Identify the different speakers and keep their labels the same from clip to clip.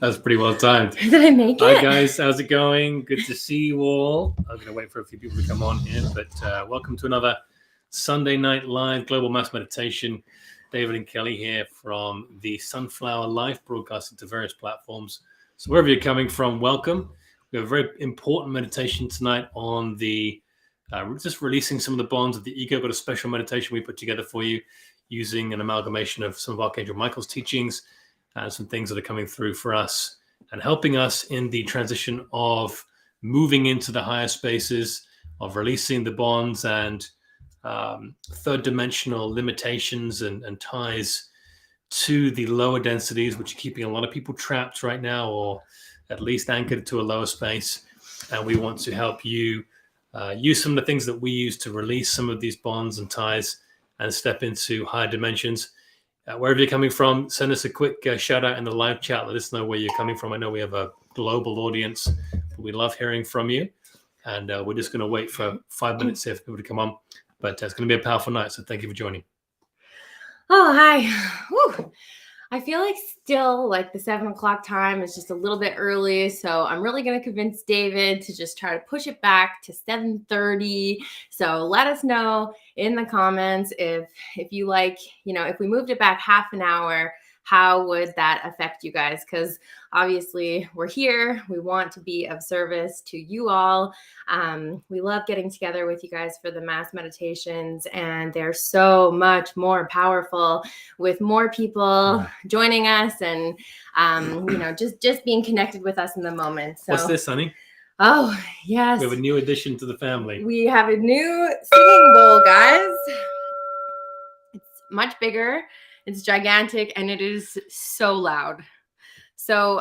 Speaker 1: That's pretty well timed.
Speaker 2: Did I make it?
Speaker 1: Hi guys, how's it going? Good to see you all. I'm going to wait for a few people to come on in, but welcome to another Sunday Night Live Global Mass Meditation. David and Kelly here from the Sunflower Life, broadcasting to various platforms. So wherever you're coming from, welcome. We have a very important meditation tonight on the just releasing some of the bonds of the ego. Got a special meditation we put together for you using an amalgamation of some of Archangel Michael's teachings and some things that are coming through for us and helping us in the transition of moving into the higher spaces, of releasing the bonds and third dimensional limitations and ties to the lower densities, which are keeping a lot of people trapped right now, or at least anchored to a lower space. And we want to help you use some of the things that we use to release some of these bonds and ties and step into higher dimensions. Wherever you're coming from, send us a quick shout out in the live chat. Let us know where you're coming from. I know we have a global audience, but we love hearing from you. And we're just going to wait for 5 minutes here for people to come on. But it's going to be a powerful night, so thank you for joining.
Speaker 2: Oh, hi. Whew. I feel like still like the 7 o'clock time is just a little bit early. So I'm really going to convince David to just try to push it back to 7:30. So let us know in the comments if you like, if we moved it back half an hour, how would that affect you guys? Because obviously we're here. We want to be of service to you all. We love getting together with you guys for the mass meditations, and they're so much more powerful with more people joining us and, just being connected with us in the moment. So,
Speaker 1: what's this, honey?
Speaker 2: Oh, yes.
Speaker 1: We have a new addition to the family.
Speaker 2: We have a new singing bowl, guys. It's much bigger. It's gigantic, and it is so loud. So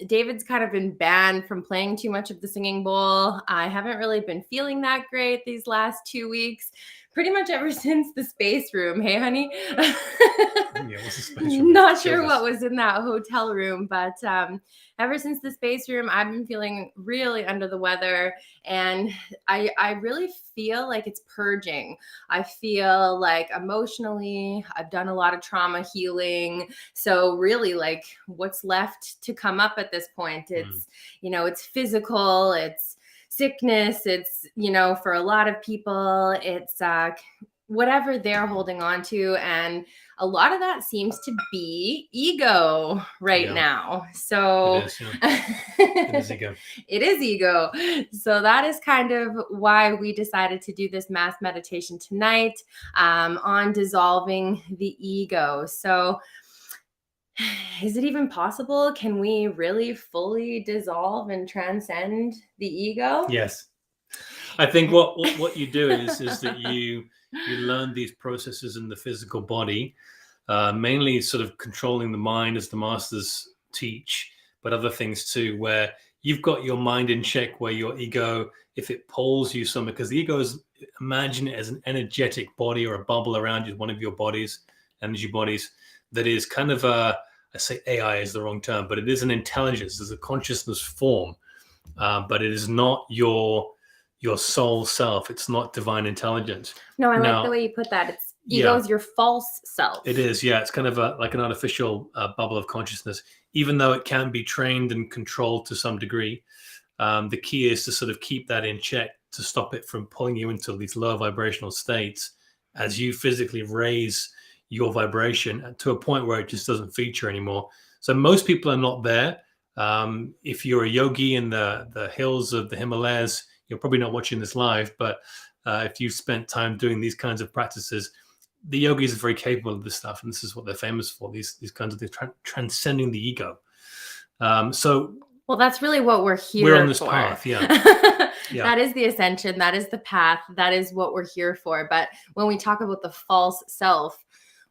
Speaker 2: David's kind of been banned from playing too much of the singing bowl. I haven't really been feeling that great these last 2 weeks, pretty much ever since the space room. Hey, honey?
Speaker 1: Yeah, what's the space room?
Speaker 2: Not sure what was in that hotel room, but ever since the space room, I've been feeling really under the weather, and I really feel like it's purging. I feel like emotionally, I've done a lot of trauma healing. So really, like, what's left to come up at this point? It's, it's physical, it's sickness, it's, for a lot of people, it's whatever they're holding on to. And a lot of that seems to be ego right now. So
Speaker 1: it is, it is ego.
Speaker 2: It is ego. So that is kind of why we decided to do this mass meditation tonight on dissolving the ego. So is it even possible? Can we really fully dissolve and transcend the ego?
Speaker 1: Yes. I think what you do is that you learn these processes in the physical body, mainly sort of controlling the mind as the masters teach, but other things too, where you've got your mind in check, where your ego, if it pulls you somewhere, because the ego is, imagine it as an energetic body or a bubble around you, one of your bodies, energy bodies, that is kind of I say AI is the wrong term, but it is an intelligence, there's a consciousness form, but it is not your soul self. It's not divine intelligence.
Speaker 2: No, I like the way you put that. It's ego is your false self.
Speaker 1: It is, yeah. It's kind of like an artificial bubble of consciousness, even though it can be trained and controlled to some degree. The key is to sort of keep that in check, to stop it from pulling you into these lower vibrational states as you physically raise your vibration to a point where it just doesn't feature anymore. So most people are not there. If you're a yogi in the hills of the Himalayas, you're probably not watching this live, but if you've spent time doing these kinds of practices, the yogis are very capable of this stuff, and this is what they're famous for, these kinds of things, transcending the ego. Well,
Speaker 2: that's really what we're here
Speaker 1: for. We're on this
Speaker 2: for.
Speaker 1: path, yeah.
Speaker 2: That is the ascension. That is the path. That is what we're here for. But when we talk about the false self,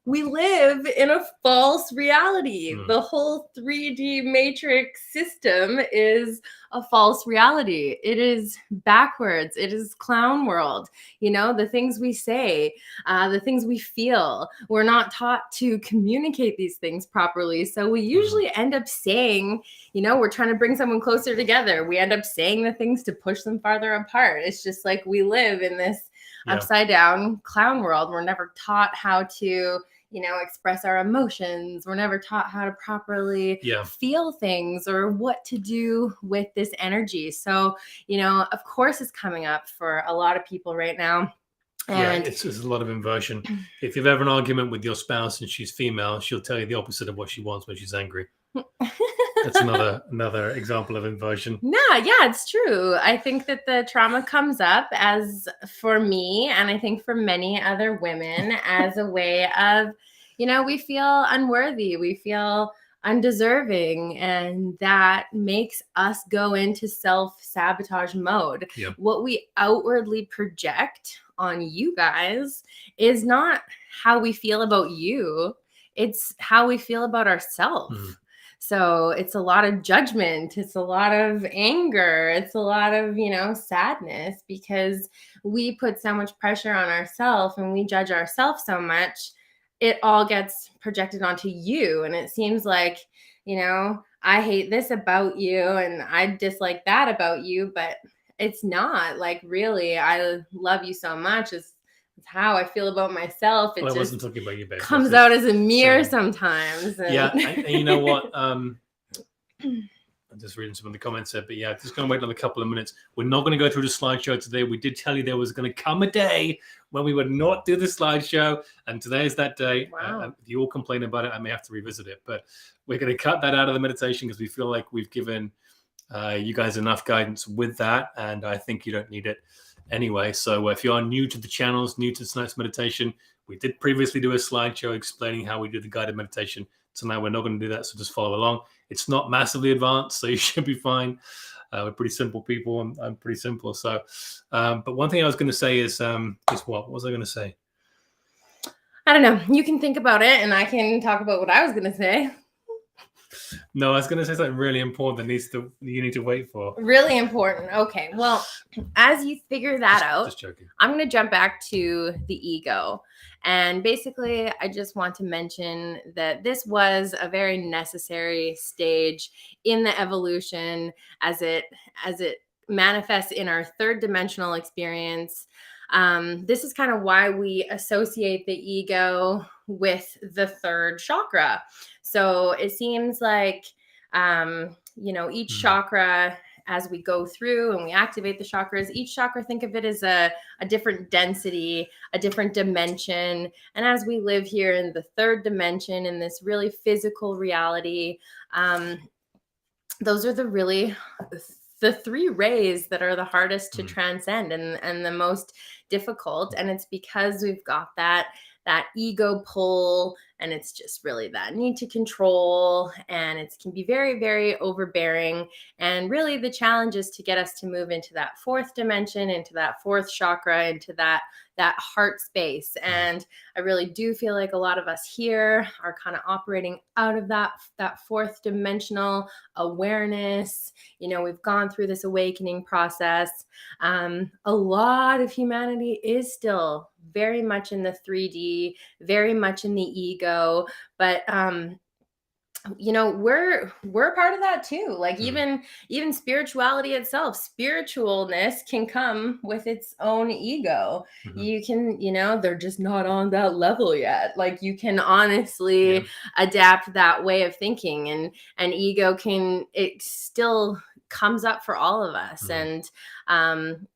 Speaker 2: we live in a false reality. The whole 3D matrix system is a false reality. It is backwards. It is clown world. The things we say, the things we feel, we're not taught to communicate these things properly. So we usually end up saying, we're trying to bring someone closer together. We end up saying the things to push them farther apart. It's just like we live in this upside down clown world. We're never taught how to express our emotions. We're never taught how to properly feel things or what to do with this energy. So, of course, it's coming up for a lot of people right now. And
Speaker 1: it's a lot of inversion. If you've ever an argument with your spouse and she's female, she'll tell you the opposite of what she wants when she's angry. That's another example of inversion.
Speaker 2: Yeah, it's true. I think that the trauma comes up as, for me, and I think for many other women, as a way of, we feel unworthy, we feel undeserving, and that makes us go into self-sabotage mode. What we outwardly project on you guys is not how we feel about you, it's how we feel about ourselves. So it's a lot of judgment, it's a lot of anger, it's a lot of, sadness, because we put so much pressure on ourselves and we judge ourselves so much, it all gets projected onto you. And it seems like, I hate this about you and I dislike that about you, but it's not. Like, really, I love you so much. It's how I feel about myself. It
Speaker 1: I wasn't talking about you, babe.
Speaker 2: Comes out as a mirror sometimes. And
Speaker 1: and you know what? I'm just reading some of the comments there, but just going to wait another couple of minutes. We're not going to go through the slideshow today. We did tell you there was going to come a day when we would not do the slideshow, and today is that day.
Speaker 2: Wow.
Speaker 1: If you all complain about it, I may have to revisit it, but we're going to cut that out of the meditation because we feel like we've given you guys enough guidance with that, and I think you don't need it anyway. So if you are new to the channels, new to tonight's meditation, we did previously do a slideshow explaining how we do the guided meditation. Tonight we're not going to do that, so just follow along. It's not massively advanced, so you should be fine. We're pretty simple people. I'm pretty simple. So, but one thing I was going to say is what was I going to say?
Speaker 2: I don't know. You can think about it, and I can talk about what I was going to say.
Speaker 1: No, I was going to say something really important that you need to wait for.
Speaker 2: Really important. Okay. Well, as you figure that out,
Speaker 1: just joking.
Speaker 2: I'm going to jump back to the ego. And basically, I just want to mention that this was a very necessary stage in the evolution as it manifests in our third dimensional experience. This is kind of why we associate the ego with the third chakra. So it seems like, each chakra, as we go through and we activate the chakras, each chakra, think of it as a different density, a different dimension. And as we live here in the third dimension, in this really physical reality, those are the three rays that are the hardest to transcend and the most difficult. And it's because we've got that ego pull, and it's just really that need to control, and it can be very, very overbearing. And really the challenge is to get us to move into that fourth dimension, into that fourth chakra, into that heart space. And I really do feel like a lot of us here are kind of operating out of that fourth dimensional awareness. We've gone through this awakening process. A lot of humanity is still very much in the 3D, very much in the ego, but we're part of that too. Like even spirituality itself, spiritualness can come with its own ego. You can, they're just not on that level yet. Like you can honestly adapt that way of thinking, and ego it still comes up for all of us, and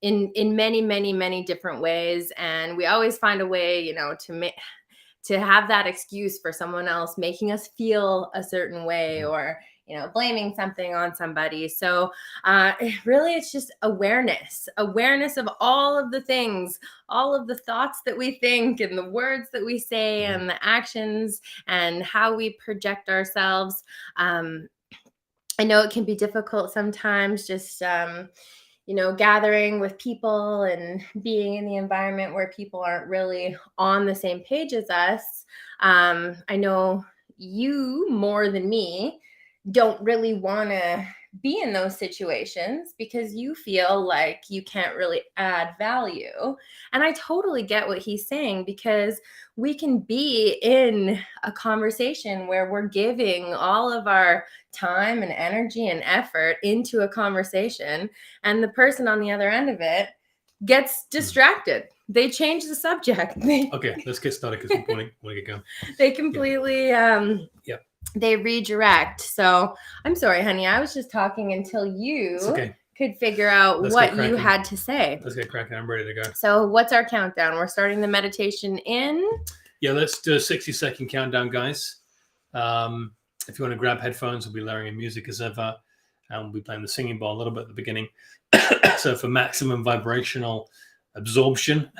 Speaker 2: in many, many, many different ways. And we always find a way, to have that excuse for someone else making us feel a certain way, or blaming something on somebody. So really it's just awareness of all of the things, all of the thoughts that we think, and the words that we say, and the actions, and how we project ourselves. I know it can be difficult sometimes, just gathering with people and being in the environment where people aren't really on the same page as us. I know you, more than me, don't really want to be in those situations because you feel like you can't really add value. And I totally get what he's saying, because we can be in a conversation where we're giving all of our time and energy and effort into a conversation, and the person on the other end of it gets distracted. they changed the subject.
Speaker 1: Okay, let's get started because we want to get going.
Speaker 2: They completely they redirect. So I'm sorry, honey. I was just talking until you could figure out what you had to say.
Speaker 1: Let's get cracking. I'm ready to go.
Speaker 2: So what's our countdown? We're starting the meditation in...
Speaker 1: Yeah, let's do a 60-second countdown, guys. If you want to grab headphones, we'll be layering in music as ever. And we'll be playing the singing bowl a little bit at the beginning. So for maximum vibrational absorption,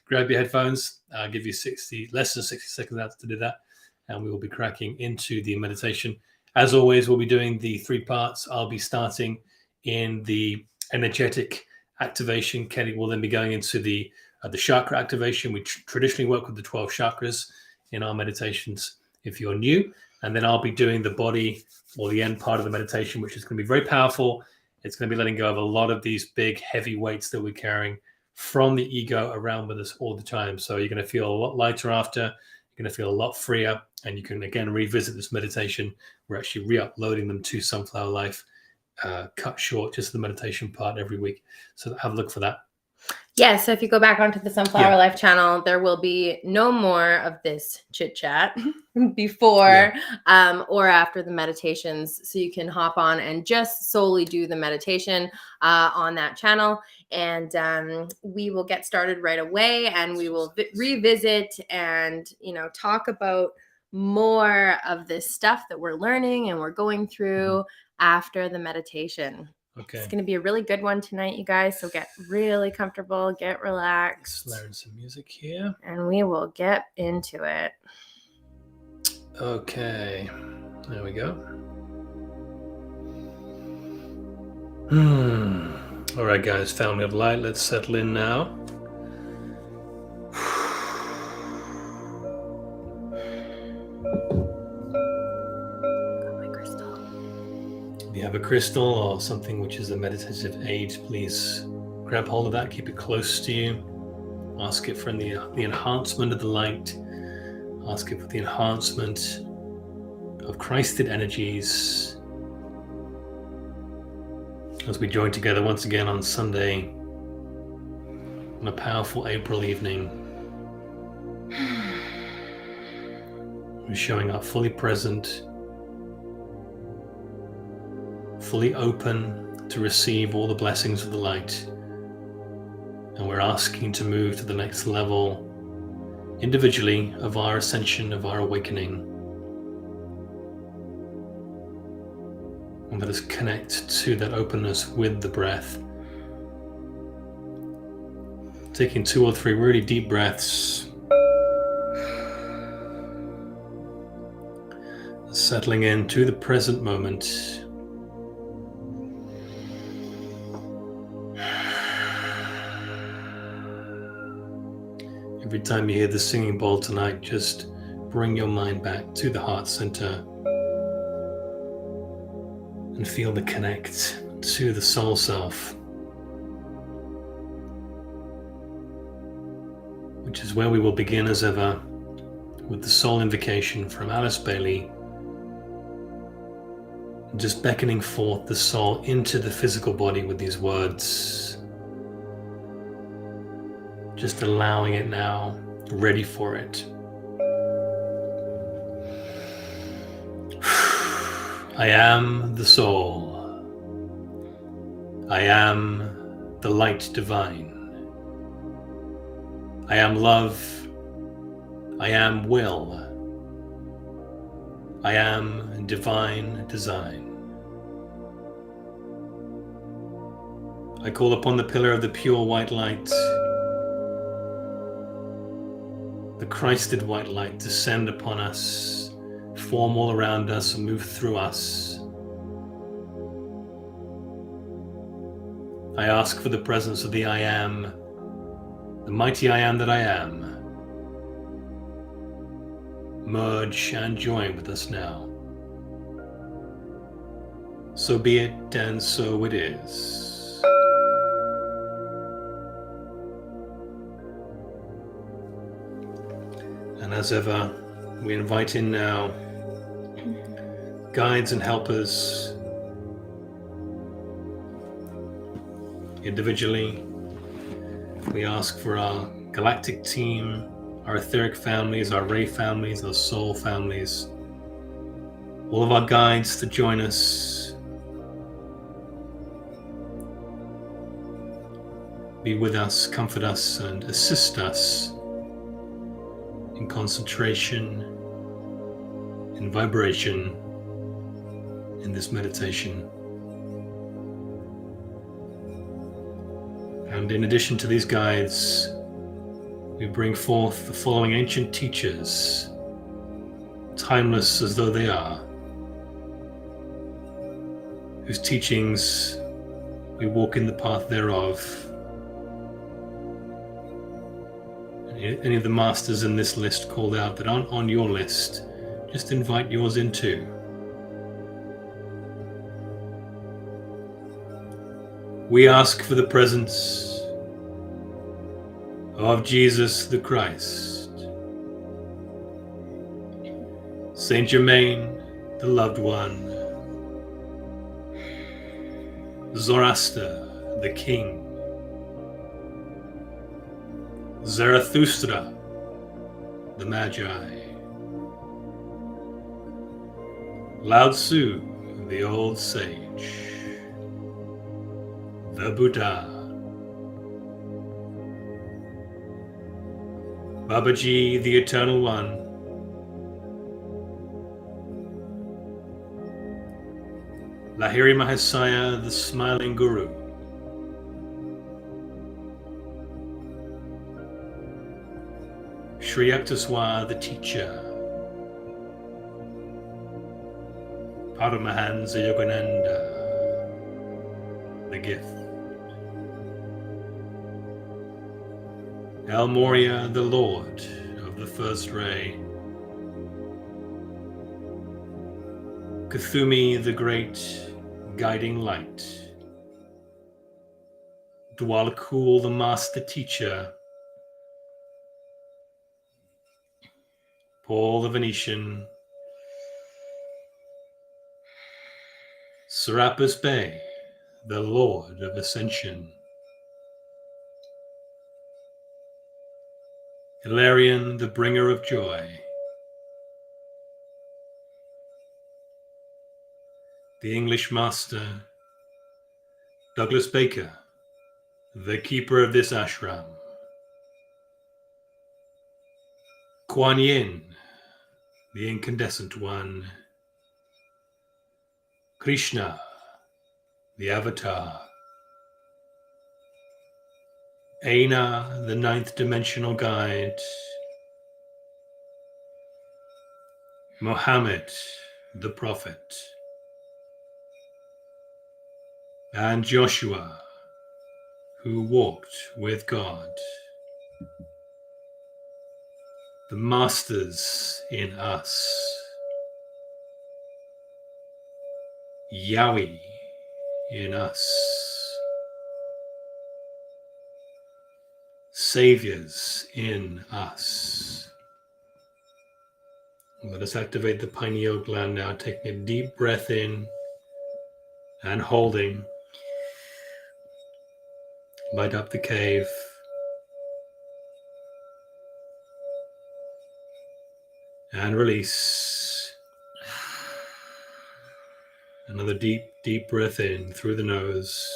Speaker 1: grab your headphones. I'll give you less than 60 seconds out to do that. And we will be cracking into the meditation. As always, we'll be doing the 3 parts. I'll be starting in the energetic activation. Kelly will then be going into the chakra activation. We traditionally work with the 12 chakras in our meditations if you're new. And then I'll be doing the body or the end part of the meditation, which is going to be very powerful. It's going to be letting go of a lot of these big, heavy weights that we're carrying from the ego around with us all the time. So you're going to feel a lot lighter after. You're going to feel a lot freer. And you can, again, revisit this meditation. We're actually re-uploading them to Sunflower Life, cut short, just the meditation part every week. So have a look for that.
Speaker 2: Yeah, so if you go back onto the Sunflower Life channel, there will be no more of this chit-chat before or after the meditations. So you can hop on and just solely do the meditation on that channel. And we will get started right away, and we will revisit and, talk about more of this stuff that we're learning and we're going through after the meditation.
Speaker 1: Okay.
Speaker 2: It's going to be a really good one tonight, you guys. So get really comfortable, get relaxed.
Speaker 1: Let's learn some music here.
Speaker 2: And we will get into it.
Speaker 1: Okay. There we go. All right, guys. Family of light. Let's settle in now. If you have a crystal or something which is a meditative aid, please grab hold of that, keep it close to you. Ask it for the enhancement of the light. Ask it for the enhancement of Christed energies as we join together once again on Sunday on a powerful April evening. We're showing up fully present, fully open to receive all the blessings of the light. And we're asking to move to the next level individually of our ascension, of our awakening. And let us connect to that openness with the breath. Taking 2 or 3 really deep breaths. Settling into the present moment. Every time you hear the singing bowl tonight, just bring your mind back to the heart center and feel the connect to the soul self, which is where we will begin as ever with the soul invocation from Alice Bailey, just beckoning forth the soul into the physical body with these words. Just allowing it now, ready for it. I am the soul. I am the light divine. I am love. I am will. I am divine design. I call upon the pillar of the pure white light, the Christed white light, descend upon us, form all around us, and move through us. I ask for the presence of the I Am, the mighty I Am that I am. Merge and join with us now. So be it, and so it is. And as ever, we invite in now guides and helpers, individually We ask for our galactic team, our etheric families, our ray families, our soul families, all of our guides to join us. Be with us, comfort us, and assist us in concentration, in vibration, in this meditation. And in addition to these guides, we bring forth the following ancient teachers, timeless as though they are, whose teachings we walk in the path thereof. Any of the masters in this list called out that aren't on your list, just invite yours in too. We ask for the presence of Jesus the Christ, Saint Germain, the loved one, Zoroaster, the king, Zarathustra, the Magi, Lao Tzu, the old sage, the Buddha, Babaji, the Eternal One, Lahiri Mahasaya, the Smiling Guru, Sri Yukteswar, the Teacher, Paramahansa Yogananda, the Gift, El Moria, the Lord of the First Ray, Kuthumi, the Great Guiding Light, Dwalakul, the Master Teacher, Paul the Venetian, Serapis Bey, the Lord of Ascension, Hilarion, the Bringer of Joy, the English Master, Douglas Baker, the Keeper of this ashram, Kuan Yin, the Incandescent One, Krishna, the Avatar, Aina, the Ninth Dimensional Guide, Mohammed, the Prophet, and Joshua, who walked with God, the Masters in us, Yahweh in us, Saviors in us. Let us activate the pineal gland now, taking a deep breath in and holding. Light up the cave. And release. Another deep, deep breath in through the nose.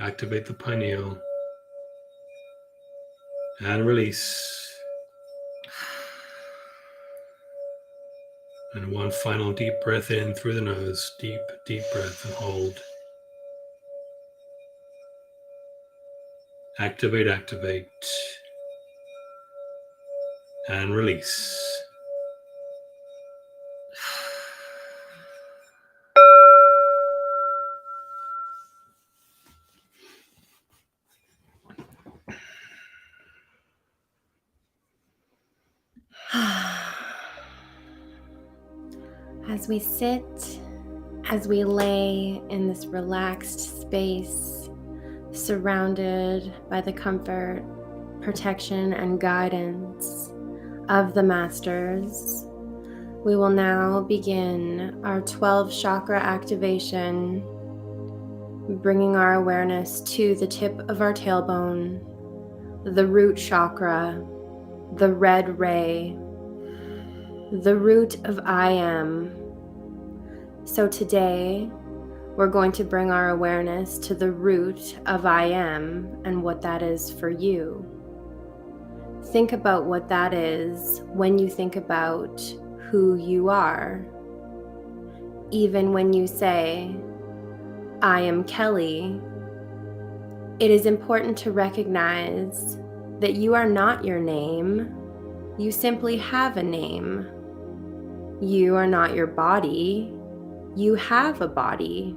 Speaker 1: Activate the pineal. And release. And one final deep breath in through the nose. Deep, deep breath and hold. Activate, activate. And release.
Speaker 2: As we sit, as we lay in this relaxed space, surrounded by the comfort, protection, and guidance of the Masters, we will now begin our 12 chakra activation bringing our awareness to the tip of our tailbone, the root chakra, the red ray, the root of I am. So today, we're going to bring our awareness to the root of I am and what that is for you. Think about what that is when you think about who you are. Even when you say, I am Kelly, it is important to recognize that you are not your name. You simply have a name. You are not your body. You have a body.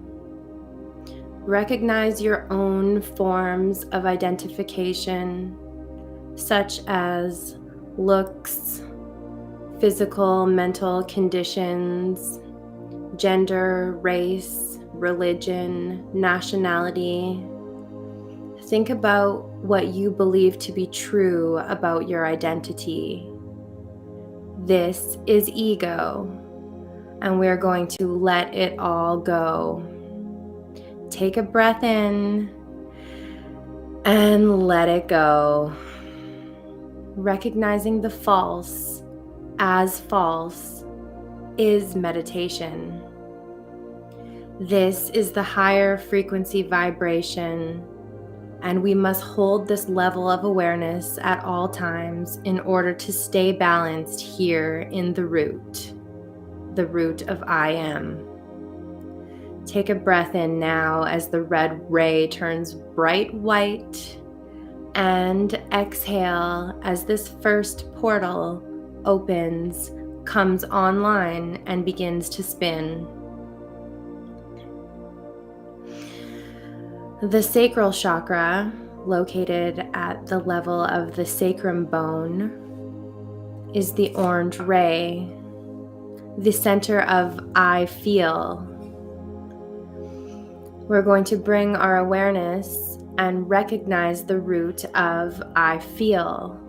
Speaker 2: Recognize your own forms of identification, such as looks, physical, mental conditions, gender, race, religion, nationality. Think about what you believe to be true about your identity. This is ego, and we're going to let it all go. Take a breath in and let it go. Recognizing the false as false is meditation. This is the higher frequency vibration, and we must hold this level of awareness at all times in order to stay balanced here in the root of I am. Take a breath in now as the red ray turns bright white, and exhale as this first portal opens, comes online, and begins to spin. The Sacral Chakra, located at the level of the sacrum bone, is the orange ray, the center of I feel. We're going to bring our awareness and recognize the root of I feel.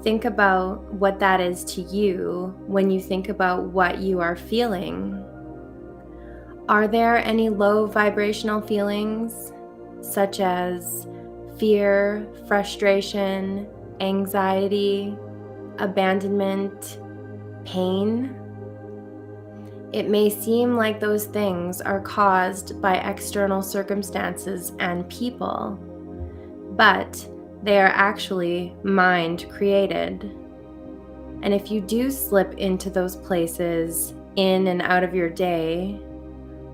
Speaker 2: Think about what that is to you when you think about what you are feeling. Are there any low vibrational feelings, such as fear, frustration, anxiety, abandonment, pain? It may seem like those things are caused by external circumstances and people, but they are actually mind created. And if you do slip into those places in and out of your day,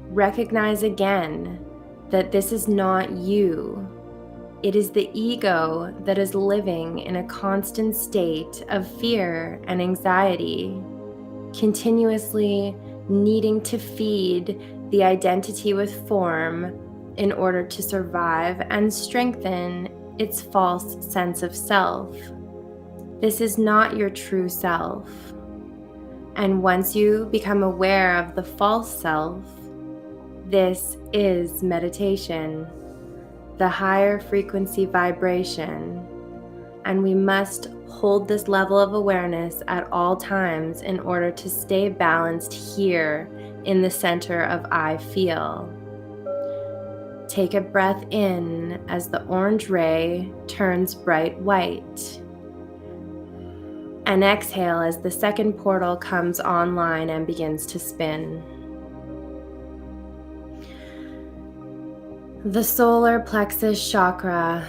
Speaker 2: recognize again that this is not you. It is the ego that is living in a constant state of fear and anxiety, continuously needing to feed the identity with form in order to survive and strengthen its false sense of self. This is not your true self. And once you become aware of the false self, this is meditation, the higher frequency vibration, and we must hold this level of awareness at all times in order to stay balanced here in the center of I feel. Take a breath in as the orange ray turns bright white, and exhale as the second portal comes online and begins to spin. The solar plexus chakra,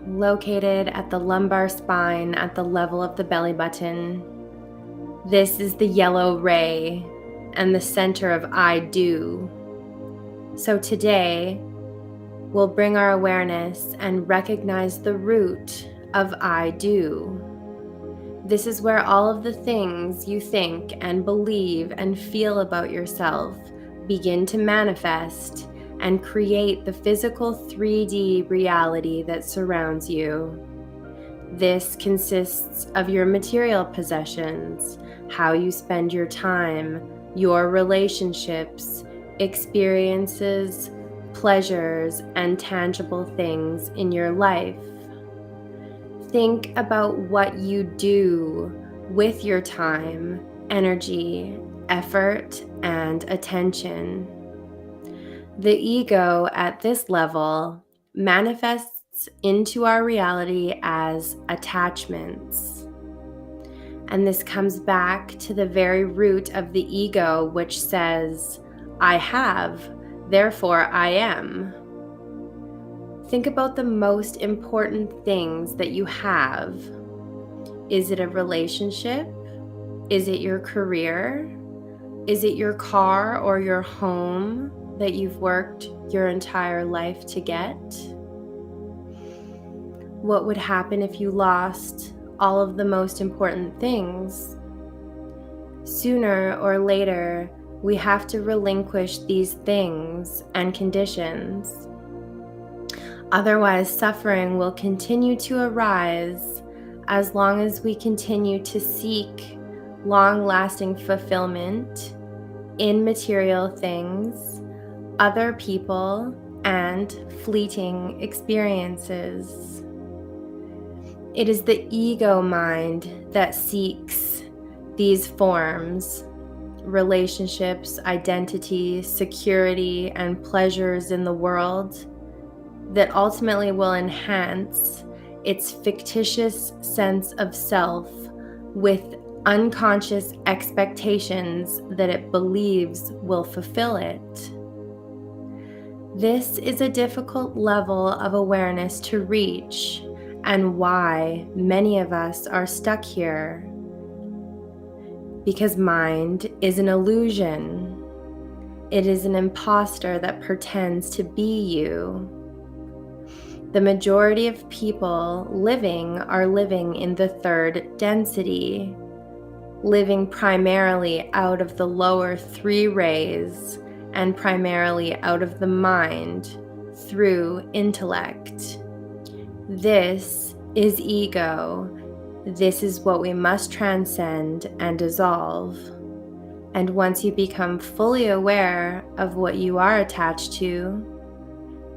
Speaker 2: located at the lumbar spine at the level of the belly button. This is the yellow ray and the center of I do. So today, we'll bring our awareness and recognize the root of I do. This is where all of the things you think and believe and feel about yourself begin to manifest and create the physical 3D reality that surrounds you. This consists of your material possessions, how you spend your time, your relationships, experiences, pleasures, and tangible things in your life. Think about what you do with your time, energy, effort, and attention. The ego at this level manifests into our reality as attachments. And this comes back to the very root of the ego, which says, I have, therefore I am. Think about the most important things that you have. Is it a relationship? Is it your career? Is it your car or your home that you've worked your entire life to get? What would happen if you lost all of the most important things? Sooner or later, we have to relinquish these things and conditions. Otherwise, suffering will continue to arise as long as we continue to seek long-lasting fulfillment in material things, other people, and fleeting experiences. It is the ego mind that seeks these forms, relationships, identity, security, and pleasures in the world that ultimately will enhance its fictitious sense of self with unconscious expectations that it believes will fulfill it. This is a difficult level of awareness to reach, and why many of us are stuck here. Because mind is an illusion. It is an imposter that pretends to be you. The majority of people living are living in the third density, living primarily out of the lower three rays and primarily out of the mind through intellect. This is ego. This is what we must transcend and dissolve. And once you become fully aware of what you are attached to,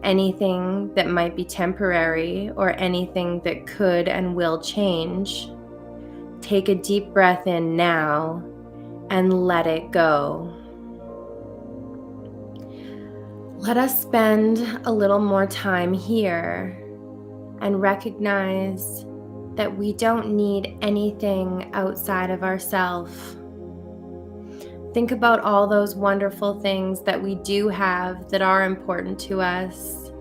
Speaker 2: anything that might be temporary or anything that could and will change, take a deep breath in now and let it go. Let us spend a little more time here and recognize that we don't need anything outside of ourselves. Think about all those wonderful things that we do have that are important to us,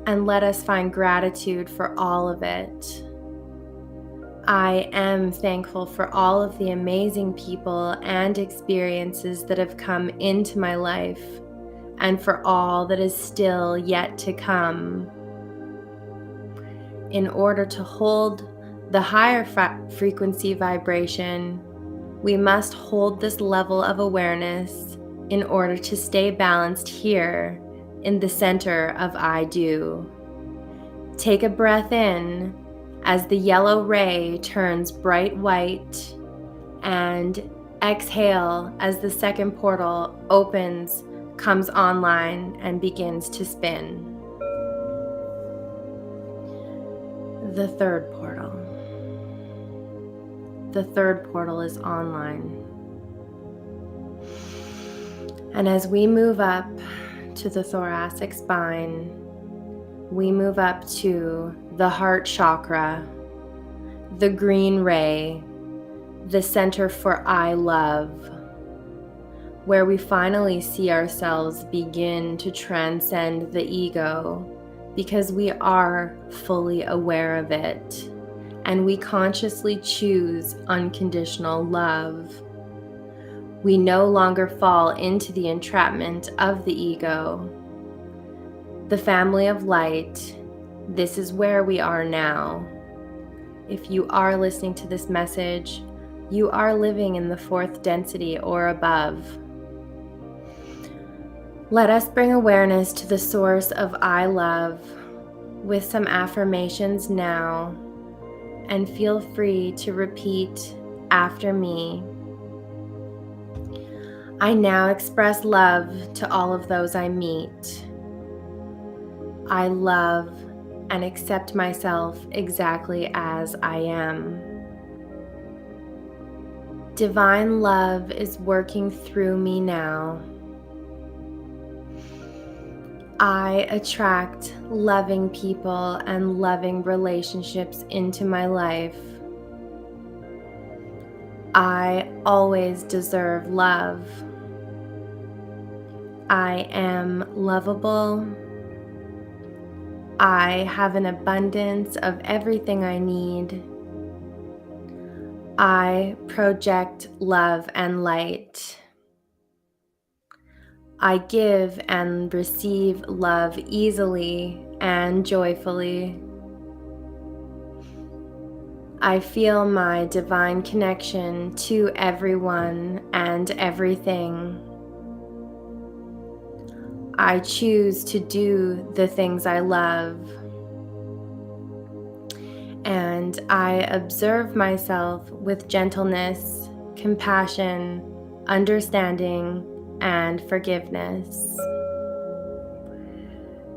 Speaker 2: and let us find gratitude for all of it. I am thankful for all of the amazing people and experiences that have come into my life, and for all that is still yet to come. In order to hold the higher frequency vibration, we must hold this level of awareness in order to stay balanced here in the center of I do. Take a breath in as the yellow ray turns bright white, and exhale as the second portal opens, comes online, and begins to spin. The third portal. The third portal is online. And as we move up to the thoracic spine, we move up to the heart chakra, the green ray, the center for I love, where we finally see ourselves begin to transcend the ego because we are fully aware of it. And we consciously choose unconditional love. We no longer fall into the entrapment of the ego. The family of light, this is where we are now. If you are listening to this message, you are living in the fourth density or above. Let us bring awareness to the source of I love with some affirmations now. And feel free to repeat after me. I now express love to all of those I meet. I love and accept myself exactly as I am. Divine love is working through me now. I attract loving people and loving relationships into my life. I always deserve love. I am lovable. I have an abundance of everything I need. I project love and light. I give and receive love easily and joyfully. I feel my divine connection to everyone and everything. I choose to do the things I love. And I observe myself with gentleness, compassion, understanding, and forgiveness.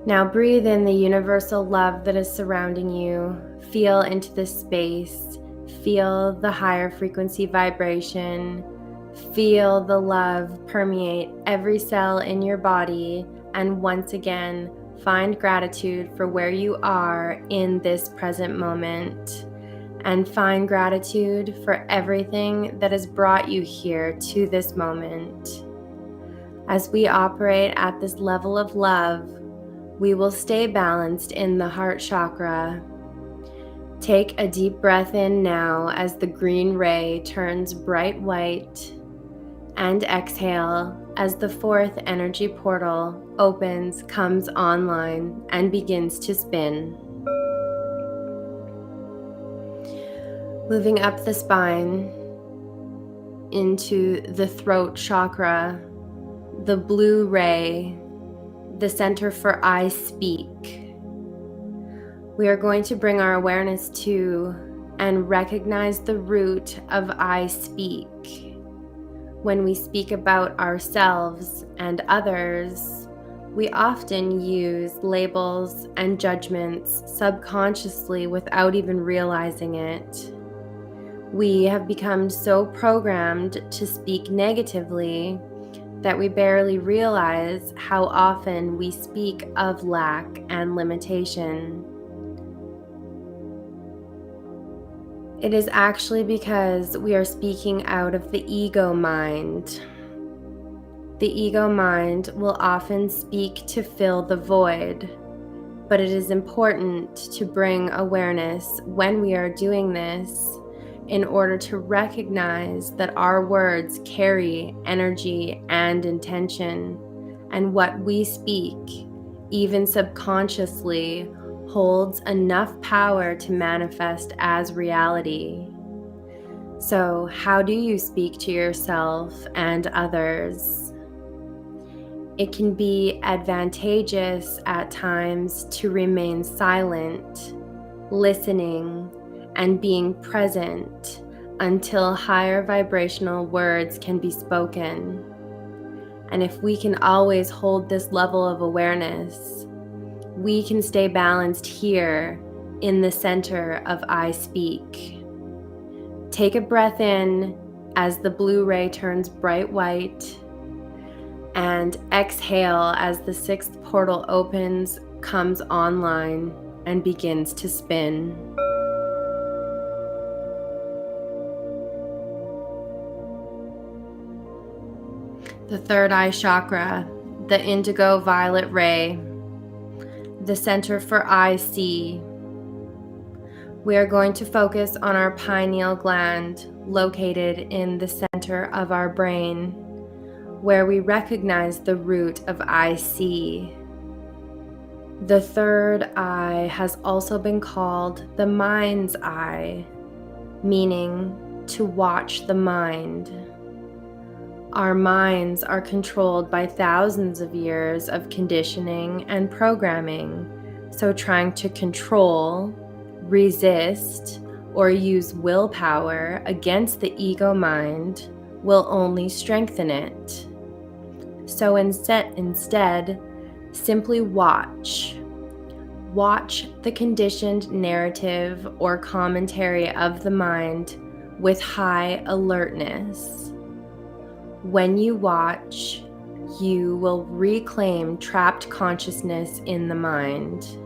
Speaker 2: Now breathe in the universal love that is surrounding you. Feel into this space. Feel the higher frequency vibration. Feel the love permeate every cell in your body. And once again, find gratitude for where you are in this present moment. And find gratitude for everything that has brought you here to this moment. As we operate at this level of love, we will stay balanced in the heart chakra. Take a deep breath in now as the green ray turns bright white, and exhale as the fourth energy portal opens, comes online, and begins to spin. Moving up the spine into the throat chakra, the blue ray, the center for I speak. We are going to bring our awareness to and recognize the root of I speak. When we speak about ourselves and others, we often use labels and judgments subconsciously without even realizing it. We have become so programmed to speak negatively that we barely realize how often we speak of lack and limitation. It is actually because we are speaking out of the ego mind. The ego mind will often speak to fill the void, but it is important to bring awareness when we are doing this in order to recognize that our words carry energy and intention, and what we speak, even subconsciously, holds enough power to manifest as reality. So, how do you speak to yourself and others? It can be advantageous at times to remain silent, listening, and being present until higher vibrational words can be spoken. And if we can always hold this level of awareness, we can stay balanced here in the center of I speak. Take a breath in as the blue ray turns bright white, and exhale as the sixth portal opens, comes online, and begins to spin. The third eye chakra, the indigo violet ray, the center for I see. We are going to focus on our pineal gland located in the center of our brain, where we recognize the root of I see. The third eye has also been called the mind's eye, meaning to watch the mind. Our minds are controlled by thousands of years of conditioning and programming, so trying to control, resist, or use willpower against the ego mind will only strengthen it. So instead, simply watch. Watch the conditioned narrative or commentary of the mind with high alertness. When you watch, You will reclaim trapped consciousness in the mind.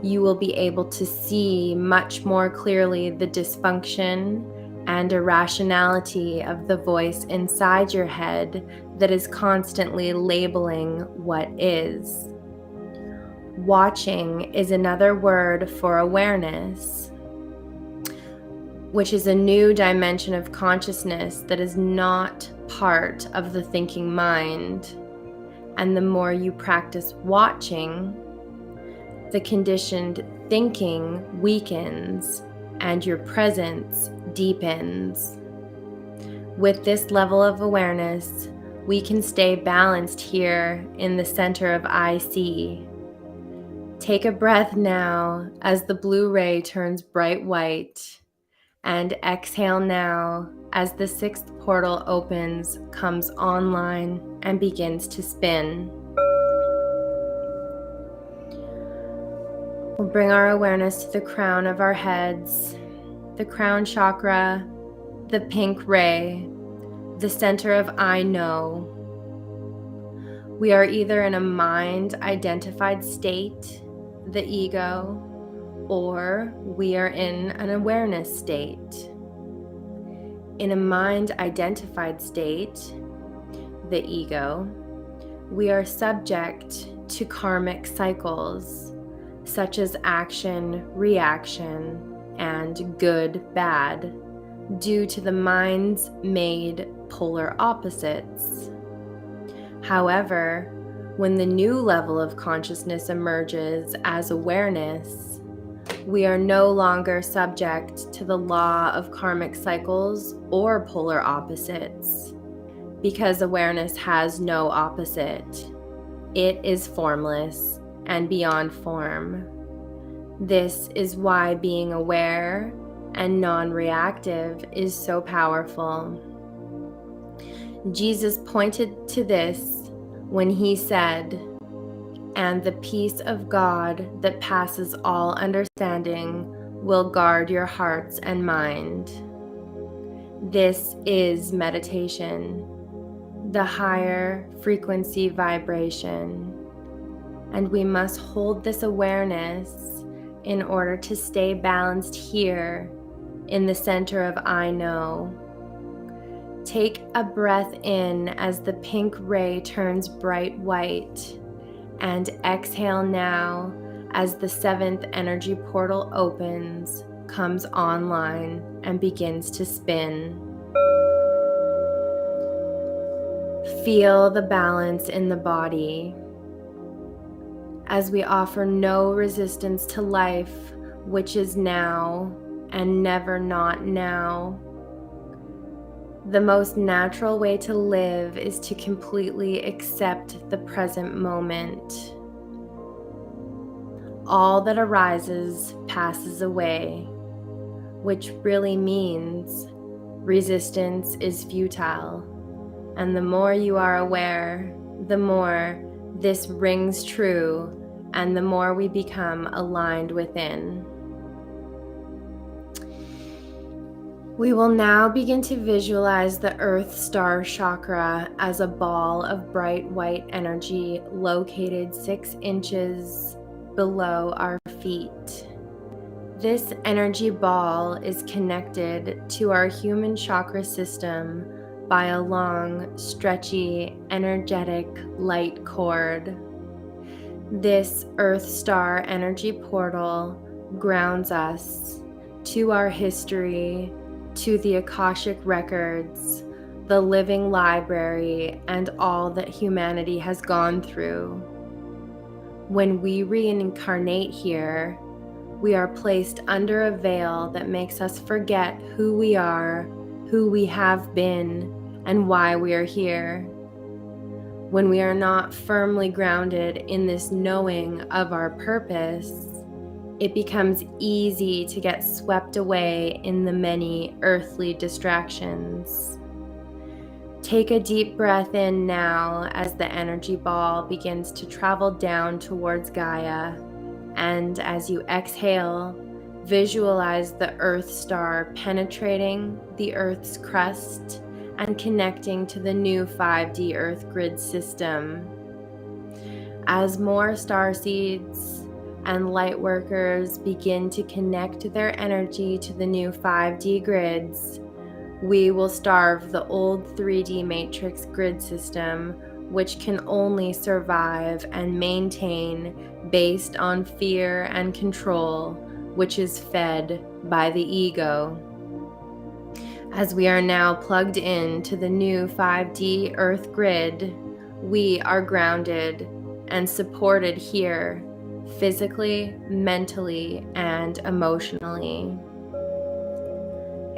Speaker 2: You will be able to see much more clearly the dysfunction and irrationality of the voice inside your head that is constantly labeling what is. Watching is another word for awareness, which is a new dimension of consciousness that is not part of the thinking mind. And the more you practice watching, the conditioned thinking weakens and your presence deepens. With this level of awareness, we can stay balanced here in the center of I see. Take a breath now as the blue ray turns bright white, and exhale now as the sixth portal opens, comes online, and begins to spin. We'll bring our awareness to the crown of our heads, the crown chakra, the pink ray, the center of I know. We are either in a mind-identified state, the ego, or we are in an awareness state. In a mind-identified state, the ego, we are subject to karmic cycles, such as action, reaction, and good, bad, due to the mind's made polar opposites. However, when the new level of consciousness emerges as awareness, we are no longer subject to the law of karmic cycles or polar opposites, because awareness has no opposite. It is formless and beyond form. This is why being aware and non-reactive is so powerful. Jesus pointed to this when he said, "And the peace of God that passes all understanding will guard your hearts and mind." This is meditation, the higher frequency vibration. And we must hold this awareness in order to stay balanced here in the center of I know. Take a breath in as the pink ray turns bright white, and exhale now as the seventh energy portal opens, comes online, and begins to spin. Feel the balance in the body as we offer no resistance to life, which is now and never not now. The most natural way to live is to completely accept the present moment. All that arises passes away, which really means resistance is futile. And the more you are aware, the more this rings true, and the more we become aligned within. We will now begin to visualize the Earth Star Chakra as a ball of bright white energy located 6 inches below our feet. This energy ball is connected to our human chakra system by a long, stretchy, energetic light cord. This Earth Star energy portal grounds us to our history, to the Akashic records, the living library, and all that humanity has gone through. When we reincarnate here, we are placed under a veil that makes us forget who we are, who we have been, and why we are here. When we are not firmly grounded in this knowing of our purpose, it becomes easy to get swept away in the many earthly distractions. Take a deep breath in now as the energy ball begins to travel down towards Gaia, and as you exhale, visualize the Earth Star penetrating the Earth's crust and connecting to the new 5D Earth grid system. As more starseeds and light workers begin to connect their energy to the new 5D grids, we will starve the old 3D matrix grid system, which can only survive and maintain based on fear and control, which is fed by the ego. As we are now plugged into the new 5D Earth grid, we are grounded and supported here, physically, mentally, and emotionally.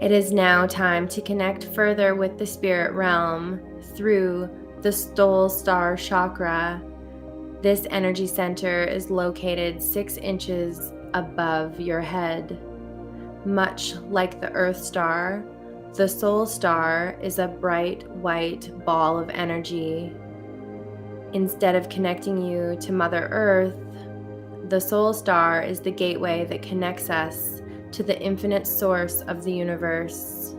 Speaker 2: It is now time to connect further with the spirit realm through the Soul Star Chakra. This energy center is located 6 inches above your head. Much like the Earth Star, the Soul Star is a bright white ball of energy. Instead of connecting you to Mother Earth, the Soul Star is the gateway that connects us to the infinite source of the universe.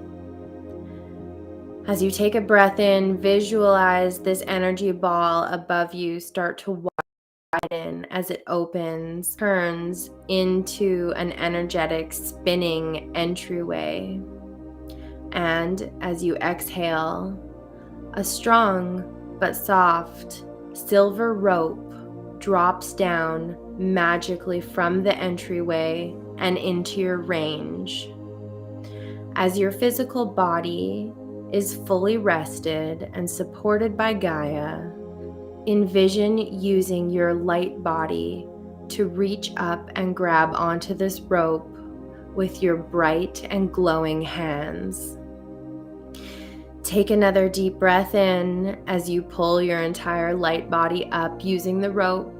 Speaker 2: As you take a breath in, visualize this energy ball above you start to widen as it opens, turns into an energetic spinning entryway. And as you exhale, a strong but soft silver rope drops down magically from the entryway and into your range. As your physical body is fully rested and supported by Gaia, envision using your light body to reach up and grab onto this rope with your bright and glowing hands. Take another deep breath in as you pull your entire light body up using the rope.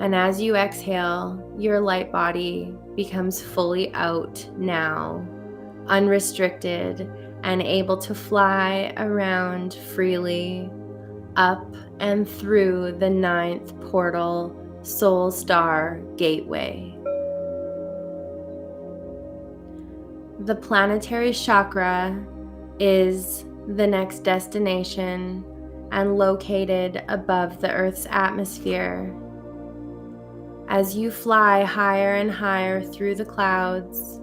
Speaker 2: And as you exhale, your light body becomes fully out now, unrestricted and able to fly around freely up and through the 9th portal Soul Star Gateway. The planetary chakra is the next destination and located above the Earth's atmosphere. As you fly higher and higher through the clouds,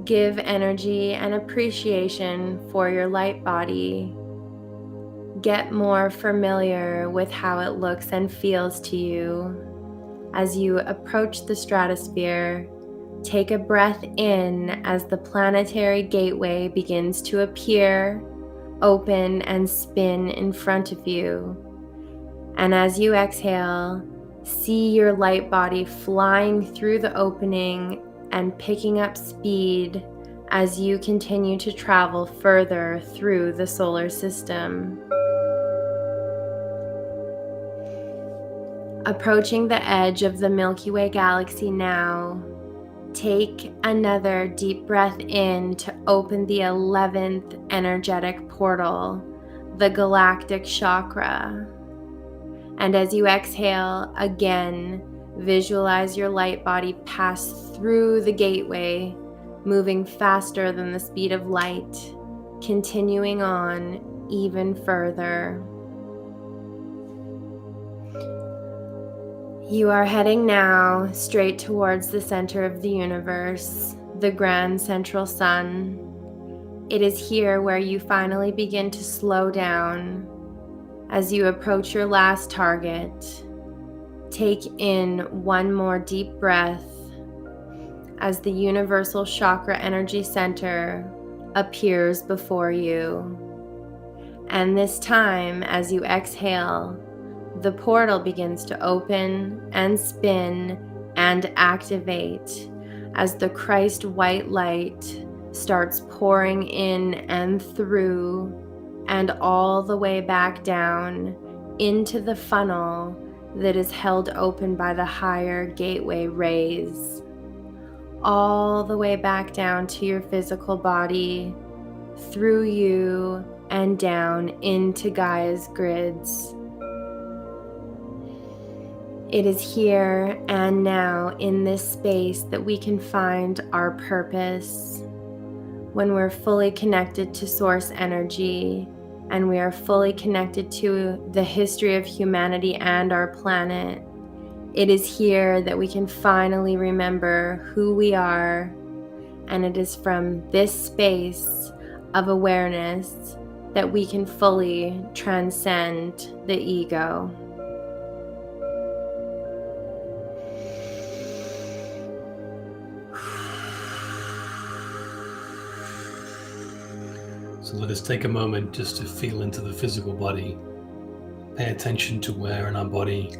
Speaker 2: give energy and appreciation for your light body. Get more familiar with how it looks and feels to you. As you approach the stratosphere, take a breath in as the planetary gateway begins to appear, open, and spin in front of you. And as you exhale, see your light body flying through the opening and picking up speed as you continue to travel further through the solar system. Approaching the edge of the Milky Way galaxy now, take another deep breath in to open the 11th energetic portal, the Galactic Chakra. And as you exhale, again, visualize your light body pass through the gateway, moving faster than the speed of light, continuing on even further. You are heading now straight towards the center of the universe, the grand central sun. It is here where you finally begin to slow down. As you approach your last target, take in one more deep breath as the universal chakra energy center appears before you. And this time, as you exhale, the portal begins to open and spin and activate as the Christ white light starts pouring in and through and all the way back down into the funnel that is held open by the higher gateway rays, all the way back down to your physical body, through you and down into Gaia's grids. It is here and now in this space that we can find our purpose. when we're fully connected to source energy and we are fully connected to the history of humanity and our planet, it is here that we can finally remember who we are. And it is from this space of awareness that we can fully transcend the ego.
Speaker 1: So let us take a moment just to feel into the physical body. Pay attention to where in our body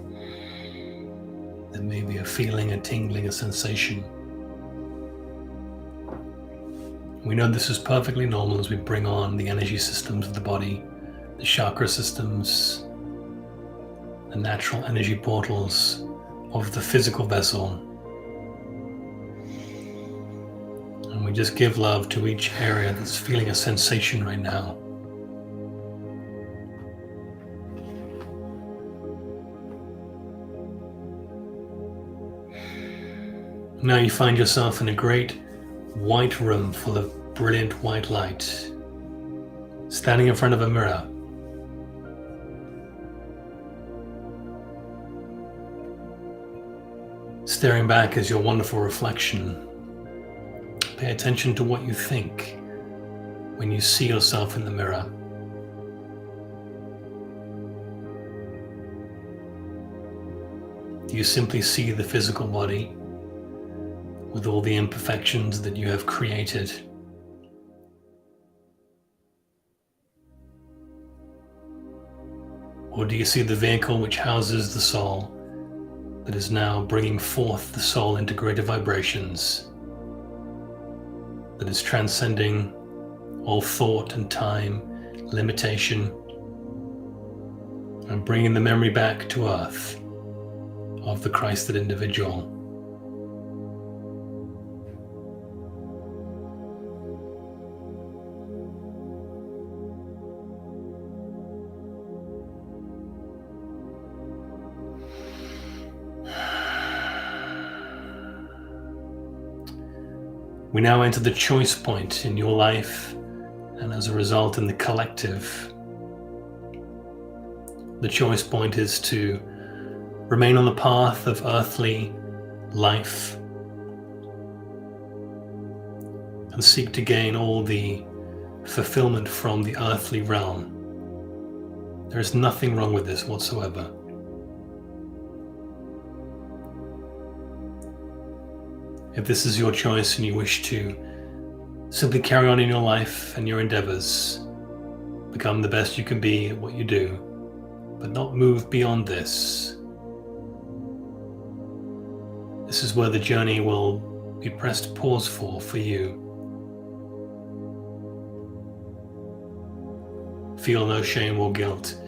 Speaker 1: there may be a feeling, a tingling, a sensation. We know this is perfectly normal as we bring on the energy systems of the body, the chakra systems, the natural energy portals of the physical vessel. And we just give love to each area that's feeling a sensation right now. Now you find yourself in a great white room full of brilliant white light, standing in front of a mirror. Staring back as your wonderful reflection. Pay attention to what you think when you see yourself in the mirror. Do you simply see the physical body with all the imperfections that you have created? Or do you see the vehicle which houses the soul that is now bringing forth the soul into greater vibrations, that is transcending all thought and time, limitation, and bringing the memory back to earth of the Christed individual? We now enter the choice point in your life, and as a result in the collective. The choice point is to remain on the path of earthly life and seek to gain all the fulfillment from the earthly realm. There is nothing wrong with this whatsoever. If this is your choice and you wish to simply carry on in your life and your endeavors, become the best you can be at what you do, but not move beyond this, this is where the journey will be pressed pause for you. Feel no shame or guilt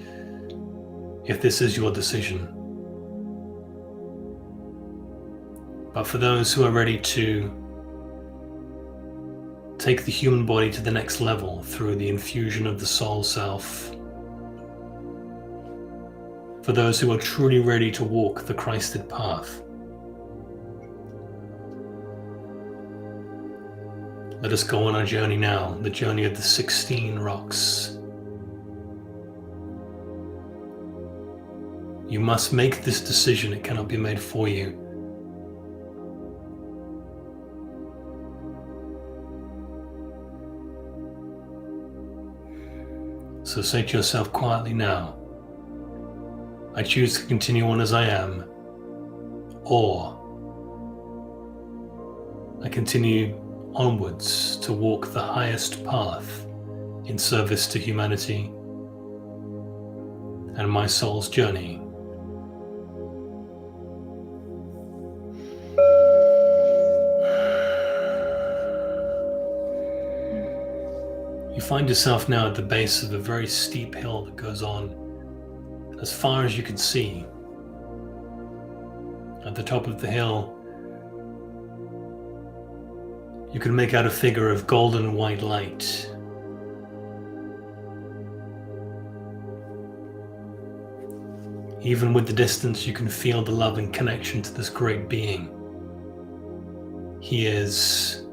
Speaker 1: if this is your decision. But for those who are ready to take the human body to the next level through the infusion of the soul self, for those who are truly ready to walk the Christed path, let us go on our journey now, the journey of the 16 rocks. You must make this decision, it cannot be made for you. So say to yourself quietly now, I choose to continue on as I am, or I continue onwards to walk the highest path in service to humanity and my soul's journey. You find yourself now at the base of a very steep hill that goes on as far as you can see. At the top of the hill, you can make out a figure of golden white light. Even with the distance, you can feel the love and connection to this great being. He is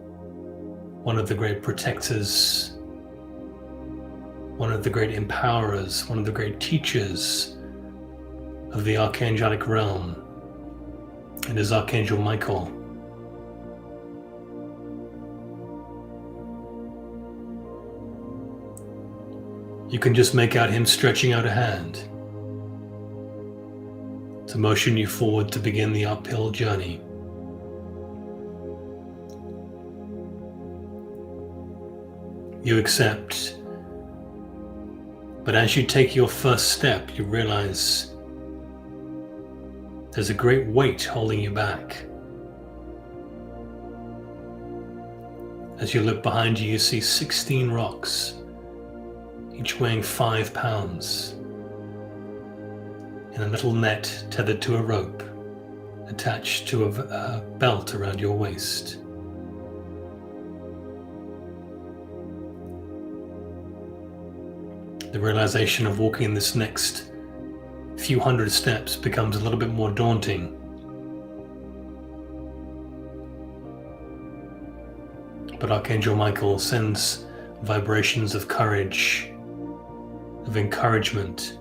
Speaker 1: one of the great protectors, one of the great empowerers, one of the great teachers of the archangelic realm. It is Archangel Michael. You can just make out him stretching out a hand to motion you forward to begin the uphill journey. You accept, but as you take your first step, you realize there's a great weight holding you back. As you look behind you, you see 16 rocks, each weighing 5 pounds, in a little net tethered to a rope, attached to a belt around your waist. The realization of walking this next few hundred steps becomes a little bit more daunting. But Archangel Michael sends vibrations of courage, of encouragement,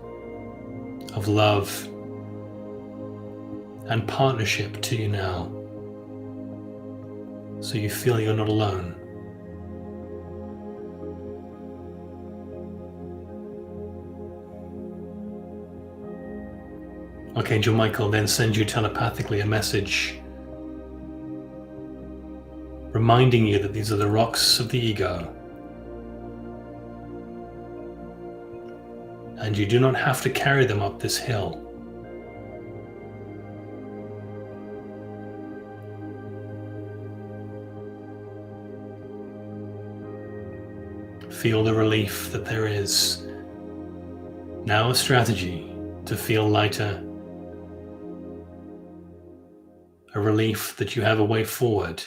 Speaker 1: of love, and partnership to you now, so you feel you're not alone. Archangel Michael then sends you telepathically a message reminding you that these are the rocks of the ego, and you do not have to carry them up this hill. Feel the relief that there is now a strategy to feel lighter, a relief that you have a way forward,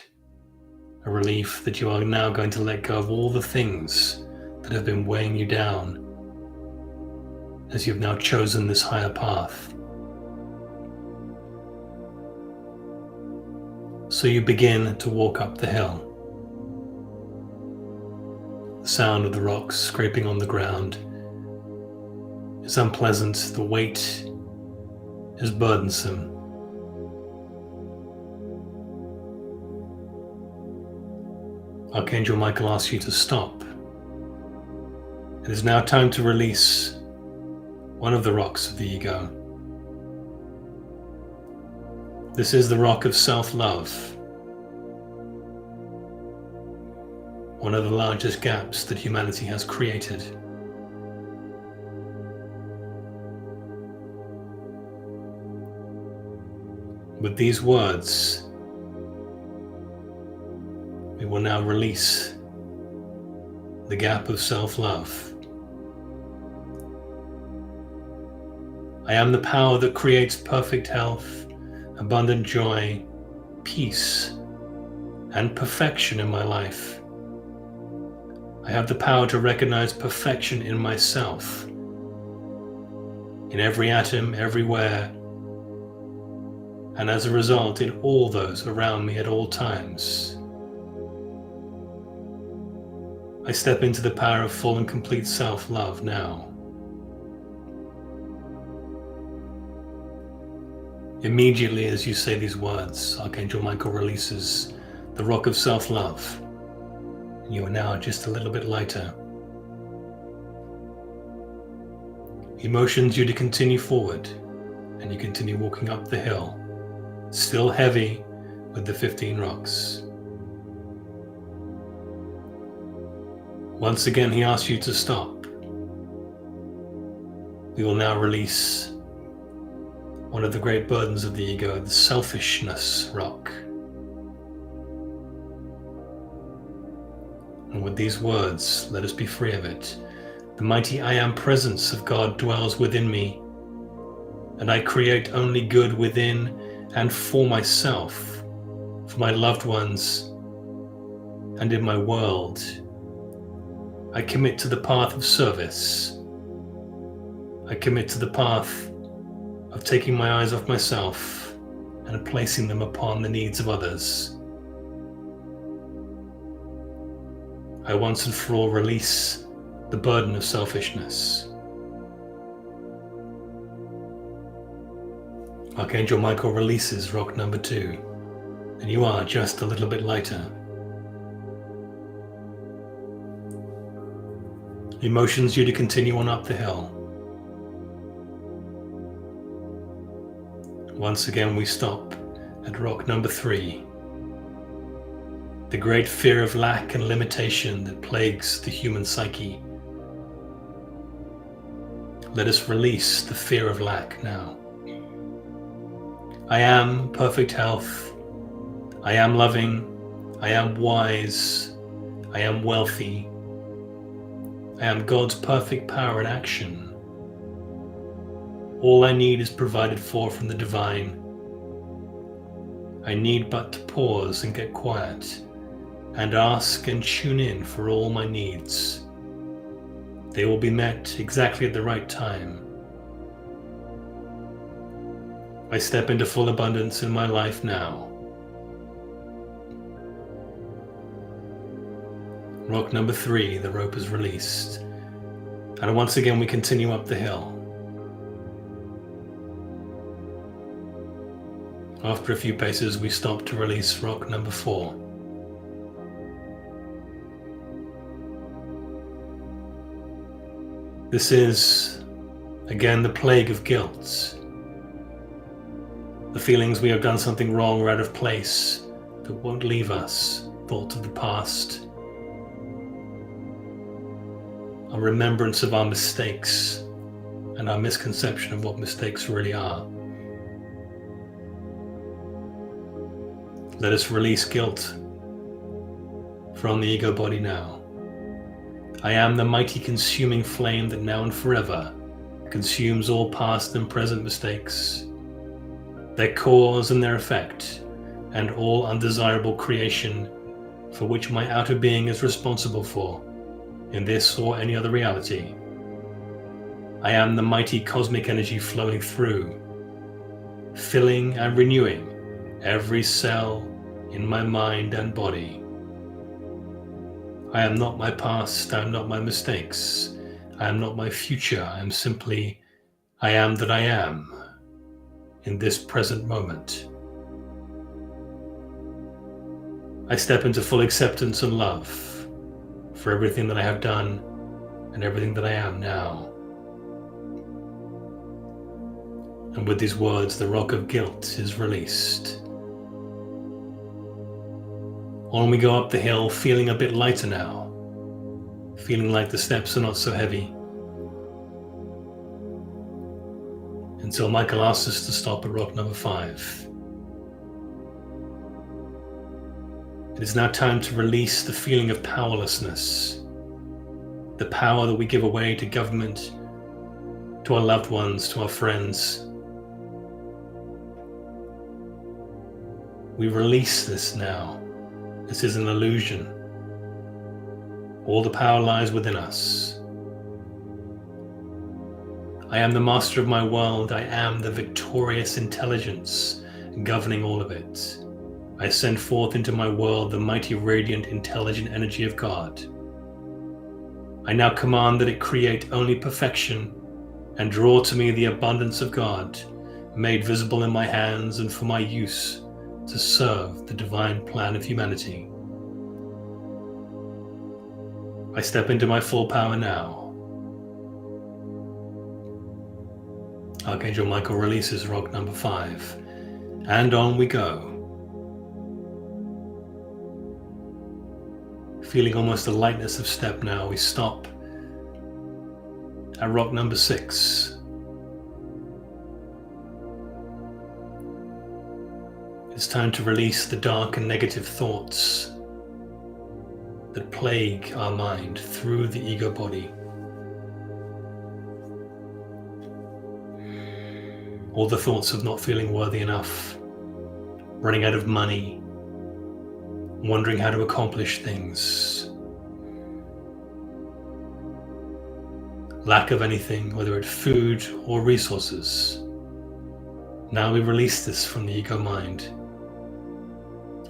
Speaker 1: a relief that you are now going to let go of all the things that have been weighing you down as you've now chosen this higher path. So you begin to walk up the hill. The sound of the rocks scraping on the ground is unpleasant. The weight is burdensome. Archangel Michael asks you to stop. It is now time to release one of the rocks of the ego. This is the rock of self-love, one of the largest gaps that humanity has created. With these words, we will now release the gap of self-love. I am the power that creates perfect health, abundant joy, peace, and perfection in my life. I have the power to recognize perfection in myself, in every atom, everywhere, and as a result in all those around me at all times. I step into the power of full and complete self-love now. Immediately as you say these words, Archangel Michael releases the rock of self-love. You are now just a little bit lighter. He motions you to continue forward, and you continue walking up the hill, still heavy with the 15 rocks. Once again, he asks you to stop. We will now release one of the great burdens of the ego, the selfishness rock. And with these words, let us be free of it. The mighty I Am presence of God dwells within me, and I create only good within and for myself, for my loved ones, and in my world. I commit to the path of service. I commit to the path of taking my eyes off myself and placing them upon the needs of others. I once and for all release the burden of selfishness. Archangel Michael releases rock number 2, and you are just a little bit lighter. Emotions you to continue on up the hill. Once again we stop at rock number 3. The great fear of lack and limitation that plagues the human psyche. Let us release the fear of lack now. I am perfect health. I am loving. I am wise. I am wealthy. I am God's perfect power in action. All I need is provided for from the divine. I need but to pause and get quiet and ask and tune in for all my needs. They will be met exactly at the right time. I step into full abundance in my life now. Rock number 3, the rope is released. And once again we continue up the hill. After a few paces we stop to release rock number 4. This is, again, the plague of guilt. The feelings we have done something wrong or out of place that won't leave us, thoughts of the past, a remembrance of our mistakes and our misconception of what mistakes really are. Let us release guilt from the ego body now. I am the mighty consuming flame that now and forever consumes all past and present mistakes, their cause and their effect, and all undesirable creation for which my outer being is responsible for, in this or any other reality. I am the mighty cosmic energy flowing through, filling and renewing every cell in my mind and body. I am not my past, I am not my mistakes, I am not my future, I am simply, I am that I am in this present moment. I step into full acceptance and love for everything that I have done and everything that I am now. And with these words, the rock of guilt is released. On we go up the hill, feeling a bit lighter now, feeling like the steps are not so heavy, until Michael asks us to stop at rock number 5. It is now time to release the feeling of powerlessness, the power that we give away to government, to our loved ones, to our friends. We release this now. This is an illusion. All the power lies within us. I am the master of my world. I am the victorious intelligence governing all of it. I send forth into my world the mighty, radiant, intelligent energy of God. I now command that it create only perfection and draw to me the abundance of God, made visible in my hands and for my use to serve the divine plan of humanity. I step into my full power now. Archangel Michael releases rock number 5, and on we go. Feeling almost a lightness of step now, we stop at rock number 6. It's time to release the dark and negative thoughts that plague our mind through the ego body. All the thoughts of not feeling worthy enough, running out of money, wondering how to accomplish things, lack of anything, whether it's food or resources. Now we release this from the ego mind.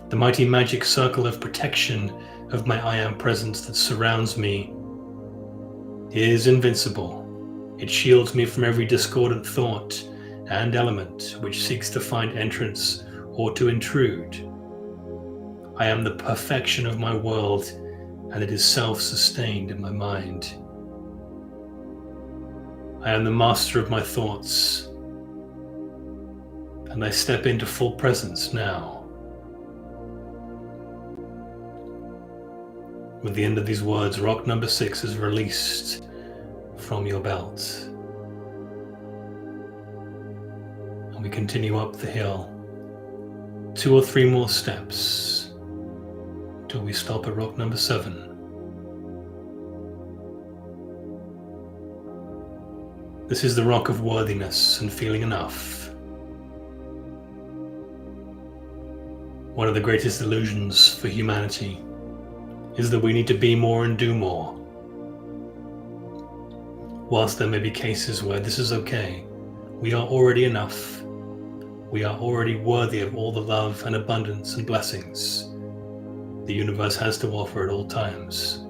Speaker 1: The mighty magic circle of protection of my I Am presence that surrounds me is invincible. It shields me from every discordant thought and element which seeks to find entrance or to intrude. I am the perfection of my world, and it is self-sustained in my mind. I am the master of my thoughts, and I step into full presence now. With the end of these words, rock number 6 is released from your belt. And we continue up the hill, 2 or 3 more steps till we stop at rock number 7. This is the rock of worthiness and feeling enough. One of the greatest illusions for humanity is that we need to be more and do more. Whilst there may be cases where this is okay, we are already enough. We are already worthy of all the love and abundance and blessings the universe has to offer at all times.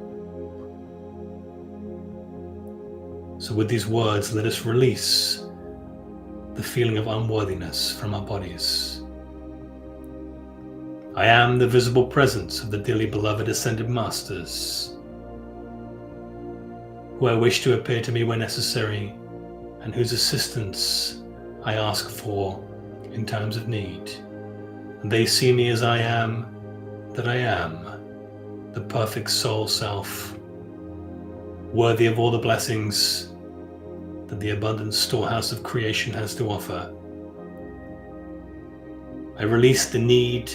Speaker 1: So with these words, let us release the feeling of unworthiness from our bodies. I am the visible presence of the dearly beloved Ascended Masters, who I wish to appear to me when necessary, and whose assistance I ask for in times of need. And they see me as I am, that I am, the perfect soul self, worthy of all the blessings that the abundant storehouse of creation has to offer. I release the need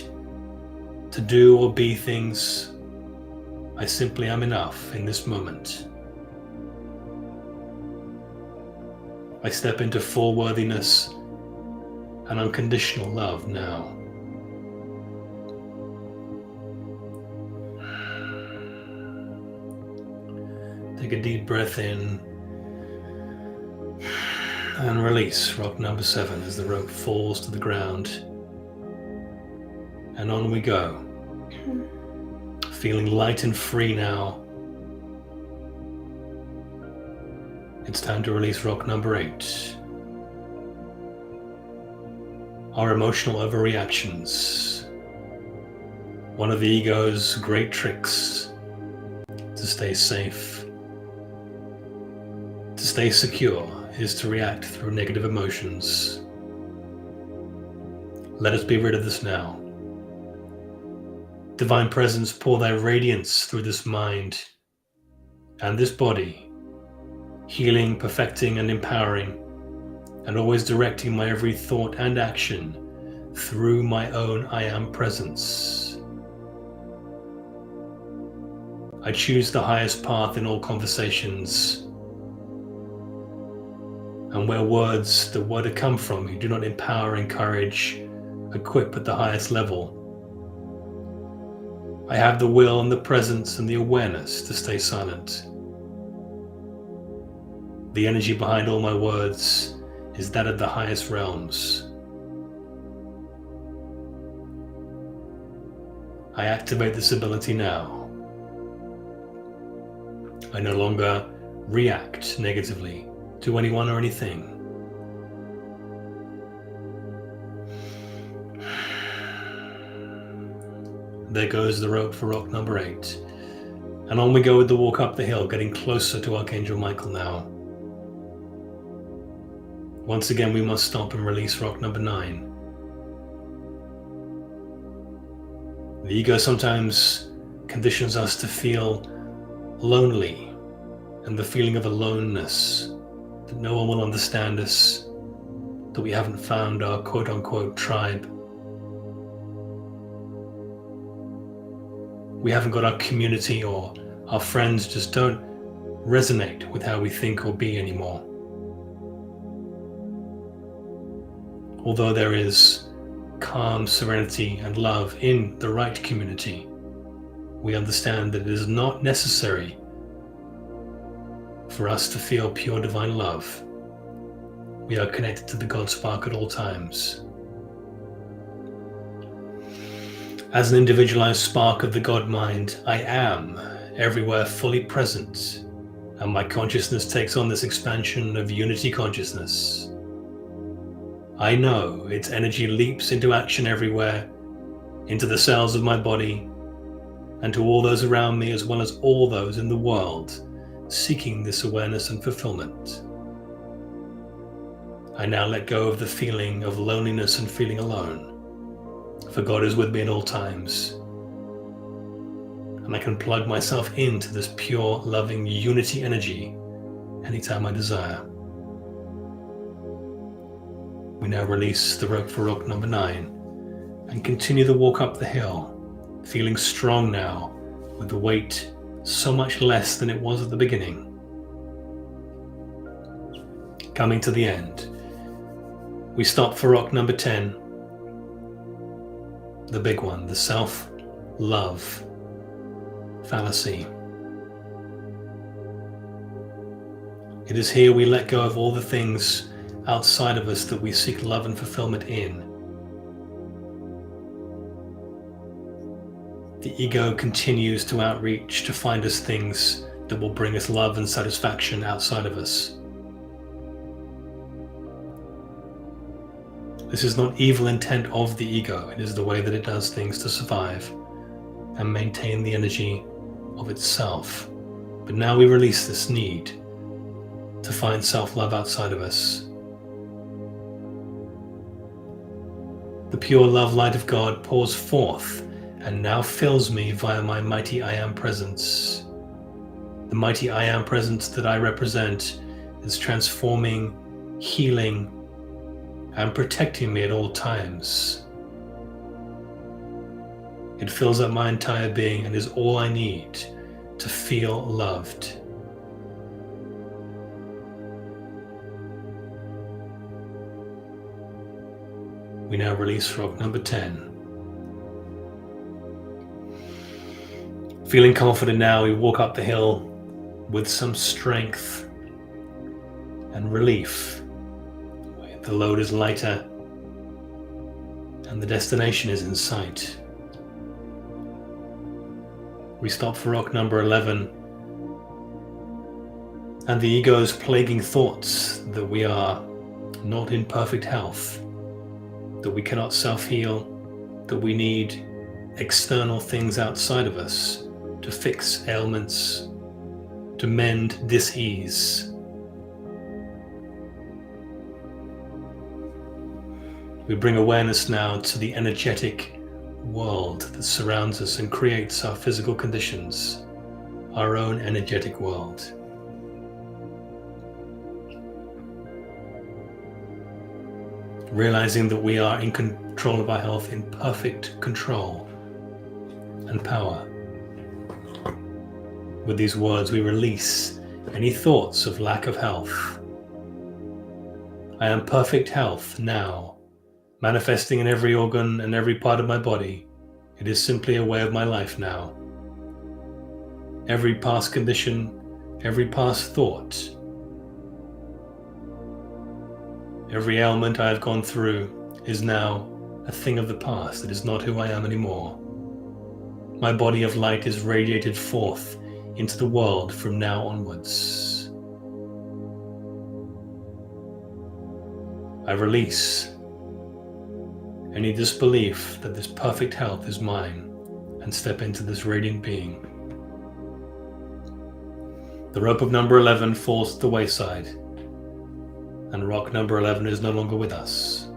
Speaker 1: to do or be things. I simply am enough in this moment. I step into full worthiness and unconditional love now. Take a deep breath in and release rock number 7 as the rope falls to the ground. And on we go, feeling light and free now. It's time to release rock number 8. Our emotional overreactions. One of the ego's great tricks to stay safe, to stay secure, is to react through negative emotions. Let us be rid of this now. Divine Presence, pour thy radiance through this mind and this body, healing, perfecting, and empowering, and always directing my every thought and action through my own I Am presence. I choose the highest path in all conversations, and where words that were to come from me do not empower, encourage, equip at the highest level, I have the will and the presence and the awareness to stay silent. The energy behind all my words is that of the highest realms. I activate this ability now. I no longer react negatively to anyone or anything. There goes the rope for rock number 8. And on we go with the walk up the hill, getting closer to Archangel Michael now. Once again, we must stop and release rock number 9. The ego sometimes conditions us to feel lonely, and the feeling of aloneness, that no one will understand us, that we haven't found our quote-unquote tribe. We haven't got our community, or our friends just don't resonate with how we think or be anymore. Although there is calm, serenity, and love in the right community, we understand that it is not necessary for us to feel pure divine love. We are connected to the God spark at all times. As an individualized spark of the God mind, I am everywhere fully present, and my consciousness takes on this expansion of unity consciousness. I know its energy leaps into action everywhere, into the cells of my body, and to all those around me, as well as all those in the world seeking this awareness and fulfillment. I now let go of the feeling of loneliness and feeling alone, for God is with me at all times, and I can plug myself into this pure, loving unity energy anytime I desire. We now release the rope for rock number 9 and continue the walk up the hill, feeling strong now with the weight so much less than it was at the beginning. Coming to the end, we stop for rock number 10, the big one, the self-love fallacy. It is here we let go of all the things outside of us that we seek love and fulfillment in. The ego continues to outreach to find us things that will bring us love and satisfaction outside of us. This is not evil intent of the ego, it is the way that it does things to survive and maintain the energy of itself. But now we release this need to find self-love outside of us. The pure love light of God pours forth and now fills me via my mighty I Am presence. The mighty I Am presence that I represent is transforming, healing, and protecting me at all times. It fills up my entire being and is all I need to feel loved. We now release rock number 10. Feeling confident now, we walk up the hill with some strength and relief. The load is lighter and the destination is in sight. We stop for rock number 11, and the ego's plaguing thoughts that we are not in perfect health, that we cannot self-heal, that we need external things outside of us to fix ailments, to mend dis-ease. We bring awareness now to the energetic world that surrounds us and creates our physical conditions, our own energetic world. Realizing that we are in control of our health, in perfect control and power. With these words, we release any thoughts of lack of health. I am perfect health now, manifesting in every organ and every part of my body. It is simply a way of my life now. Every past condition, every past thought, every ailment I have gone through is now a thing of the past. It is not who I am anymore. My body of light is radiated forth into the world from now onwards. I release any disbelief that this perfect health is mine and step into this radiant being. The rope of number 11 falls to the wayside, and rock number 11 is no longer with us.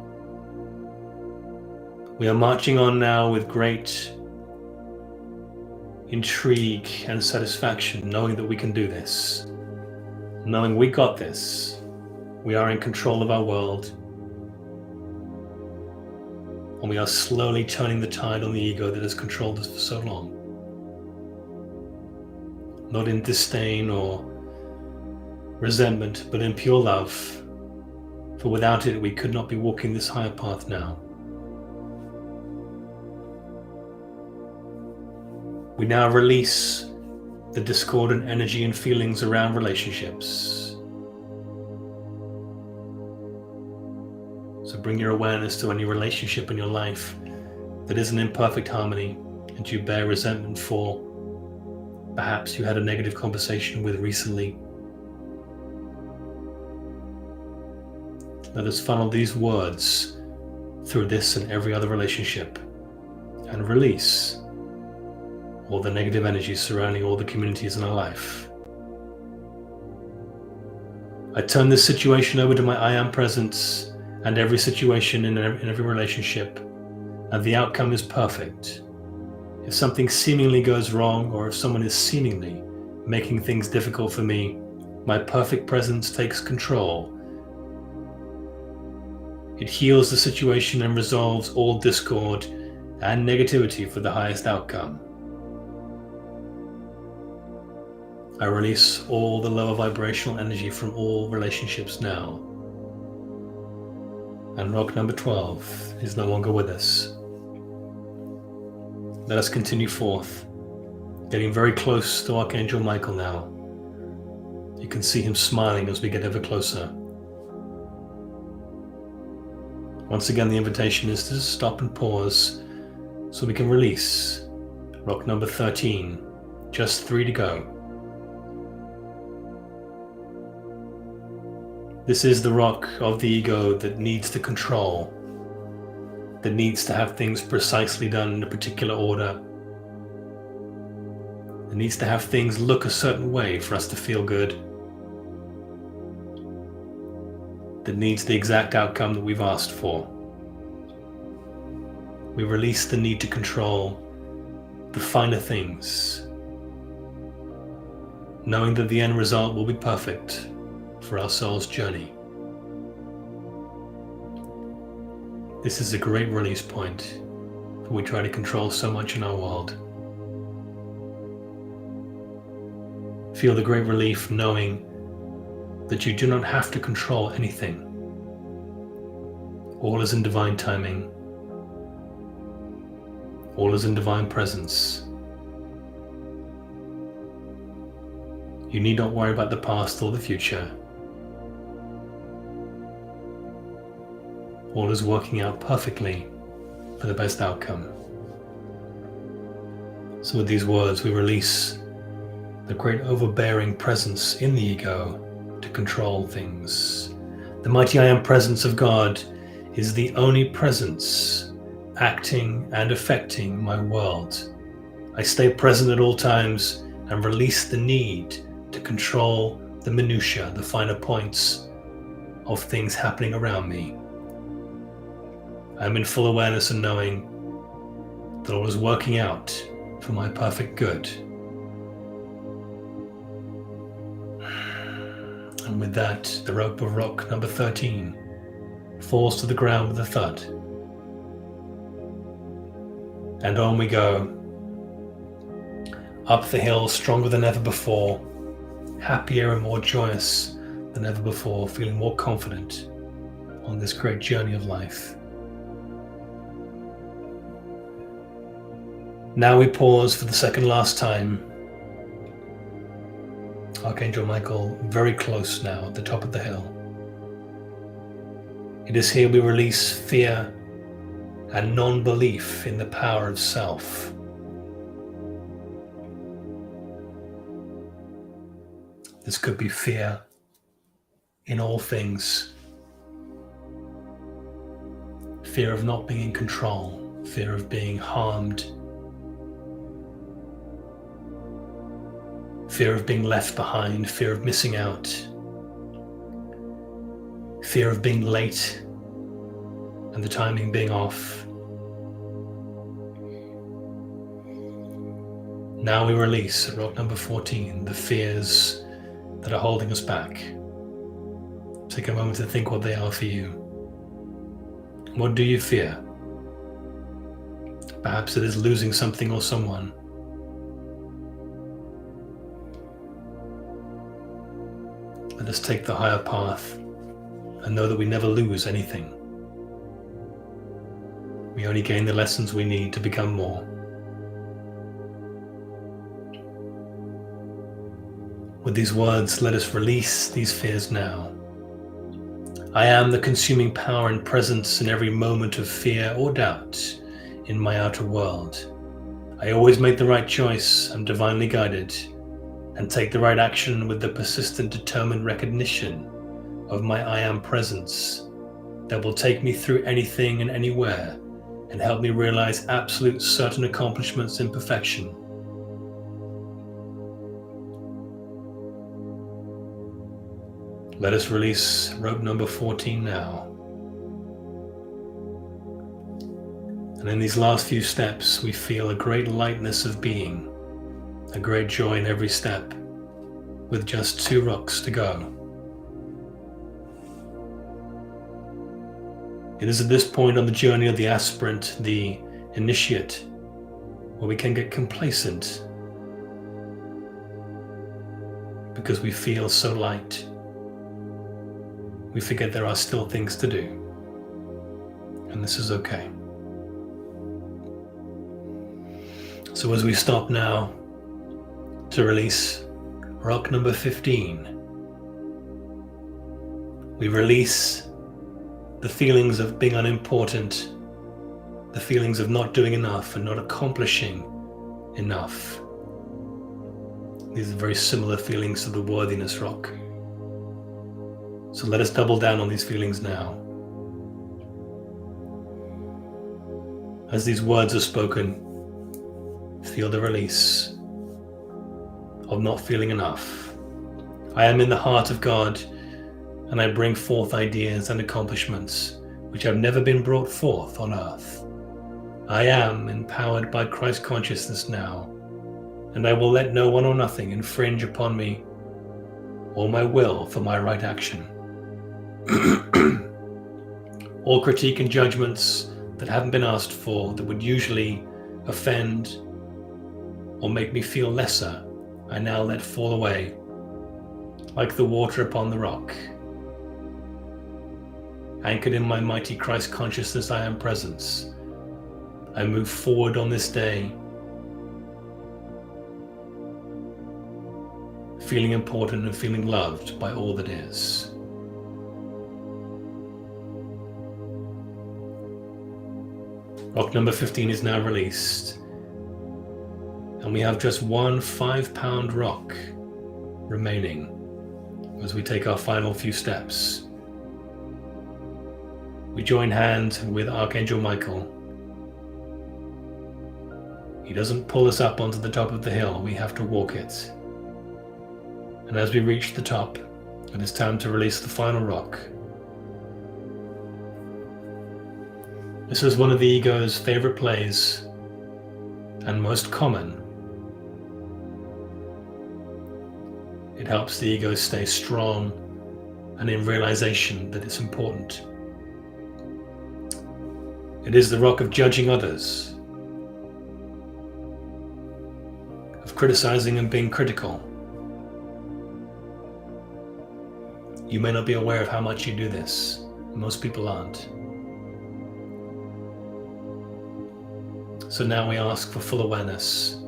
Speaker 1: We are marching on now with great intrigue and satisfaction, knowing that we can do this, knowing we got this. We are in control of our world, and we are slowly turning the tide on the ego that has controlled us for so long. Not in disdain or resentment, but in pure love, for without it we could not be walking this higher path now. We now release the discordant energy and feelings around relationships. So bring your awareness to any relationship in your life that isn't in perfect harmony and you bear resentment for. Perhaps you had a negative conversation with recently. Let us funnel these words through this and every other relationship and release all the negative energies surrounding all the communities in our life. I turn this situation over to my I Am Presence and every situation in every relationship, and the outcome is perfect. If something seemingly goes wrong, or if someone is seemingly making things difficult for me, my perfect presence takes control. It heals the situation and resolves all discord and negativity for the highest outcome. I release all the lower vibrational energy from all relationships now. And rock number 12 is no longer with us. Let us continue forth, getting very close to Archangel Michael now. You can see him smiling as we get ever closer. Once again, the invitation is to stop and pause so we can release rock number 13, just 3 to go. This is the rock of the ego that needs to control, that needs to have things precisely done in a particular order, that needs to have things look a certain way for us to feel good, that needs the exact outcome that we've asked for. We release the need to control the finer things, knowing that the end result will be perfect for our soul's journey. This is a great release point, for we try to control so much in our world. Feel the great relief knowing that you do not have to control anything. All is in divine timing. All is in divine presence. You need not worry about the past or the future. All is working out perfectly for the best outcome. So with these words, we release the great overbearing presence in the ego to control things. The mighty I Am presence of God is the only presence acting and affecting my world. I stay present at all times and release the need to control the minutiae, the finer points of things happening around me. I'm in full awareness and knowing that all is working out for my perfect good. And with that, the rope of rock number 13 falls to the ground with a thud. And on we go. Up the hill, stronger than ever before, happier and more joyous than ever before, feeling more confident on this great journey of life. Now we pause for the second last time. Archangel Michael very close now at the top of the hill. It is here we release fear and non-belief in the power of self. This could be fear in all things. Fear of not being in control, fear of being harmed, fear of being left behind, fear of missing out, fear of being late and the timing being off. Now we release at rock number 14 the fears that are holding us back. Take a moment to think what they are for you. What do you fear? Perhaps it is losing something or someone. Let us take the higher path and know that we never lose anything. We only gain the lessons we need to become more. With these words, let us release these fears now. I am the consuming power and presence in every moment of fear or doubt, in my outer world. I always make the right choice, am divinely guided, and take the right action with the persistent, determined recognition of my I am presence that will take me through anything and anywhere and help me realize absolute certain accomplishments in perfection. Let us release rope number 14 now. And in these last few steps, we feel a great lightness of being, a great joy in every step, with just 2 rocks to go. It is at this point on the journey of the aspirant, the initiate, where we can get complacent because we feel so light. We forget there are still things to do, and this is okay. So as we stop now to release rock number 15, we release the feelings of being unimportant, the feelings of not doing enough and not accomplishing enough. These are very similar feelings to the worthiness rock. So let us double down on these feelings now. As these words are spoken, feel the release of not feeling enough. I am in the heart of God, and I bring forth ideas and accomplishments which have never been brought forth on earth. I am empowered by Christ consciousness now, and I will let no one or nothing infringe upon me or my will for my right action. All critique and judgments that haven't been asked for, that would usually offend or make me feel lesser, I now let fall away like the water upon the rock. Anchored in my mighty Christ consciousness, I am presence. I move forward on this day, feeling important and feeling loved by all that is. Rock number 15 is now released, and we have just 1 5-pound rock remaining as we take our final few steps. We join hands with Archangel Michael. He doesn't pull us up onto the top of the hill, we have to walk it. And as we reach the top, it is time to release the final rock. This is one of the ego's favorite plays and most common. It helps the ego stay strong and in realization that it's important. It is the rock of judging others, of criticizing and being critical. You may not be aware of how much you do this. Most people aren't. So now we ask for full awareness.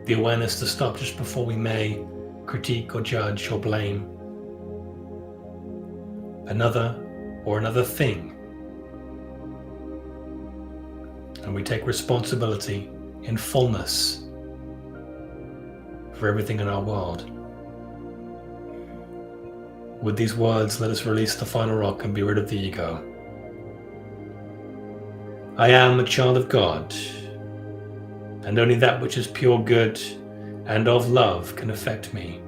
Speaker 1: The awareness to stop just before we may critique or judge or blame another or another thing. And we take responsibility in fullness for everything in our world. With these words, let us release the final rock and be rid of the ego. I am a child of God, and only that which is pure good and of love can affect me.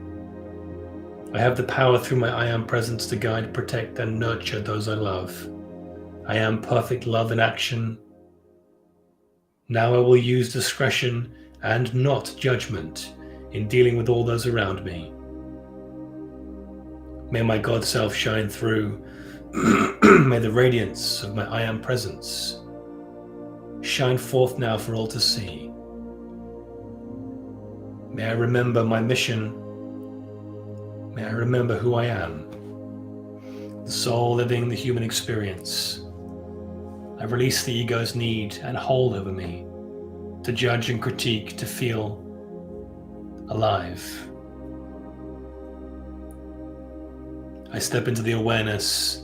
Speaker 1: I have the power through my I am presence to guide, protect, and nurture those I love. I am perfect love in action. Now I will use discretion and not judgment in dealing with all those around me. May my God self shine through. May the radiance of my I am presence shine forth now for all to see. May I remember my mission. May I remember who I am, the soul living the human experience. I release the ego's need and hold over me to judge and critique, to feel alive. I step into the awareness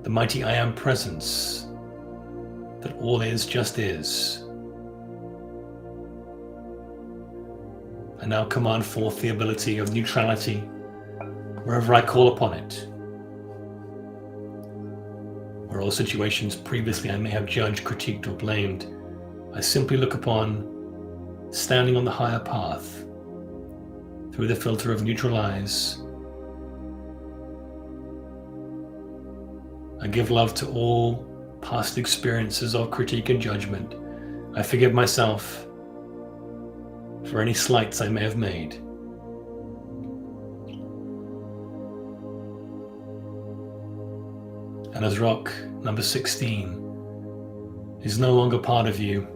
Speaker 1: the mighty I am presence, that all is just is. I now command forth the ability of neutrality wherever I call upon it. Where all situations previously I may have judged, critiqued, or blamed, I simply look upon standing on the higher path through the filter of neutral eyes. I give love to all past experiences of critique and judgment. I forgive myself for any slights I may have made. And as rock number 16 is no longer part of you,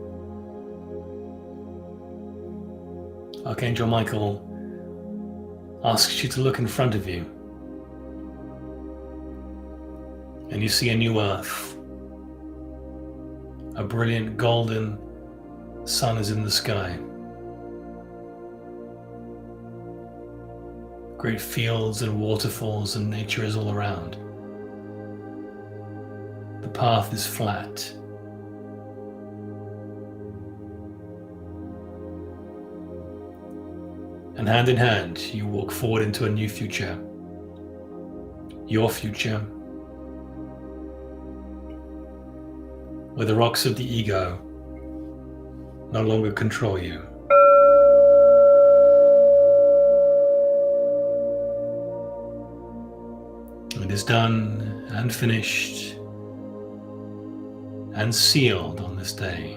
Speaker 1: Archangel Michael asks you to look in front of you, and you see a new earth. A brilliant golden sun is in the sky. Great fields and waterfalls and nature is all around. The path is flat. And hand in hand, you walk forward into a new future. Your future, where the rocks of the ego no longer control you. It is done and finished and sealed on this day.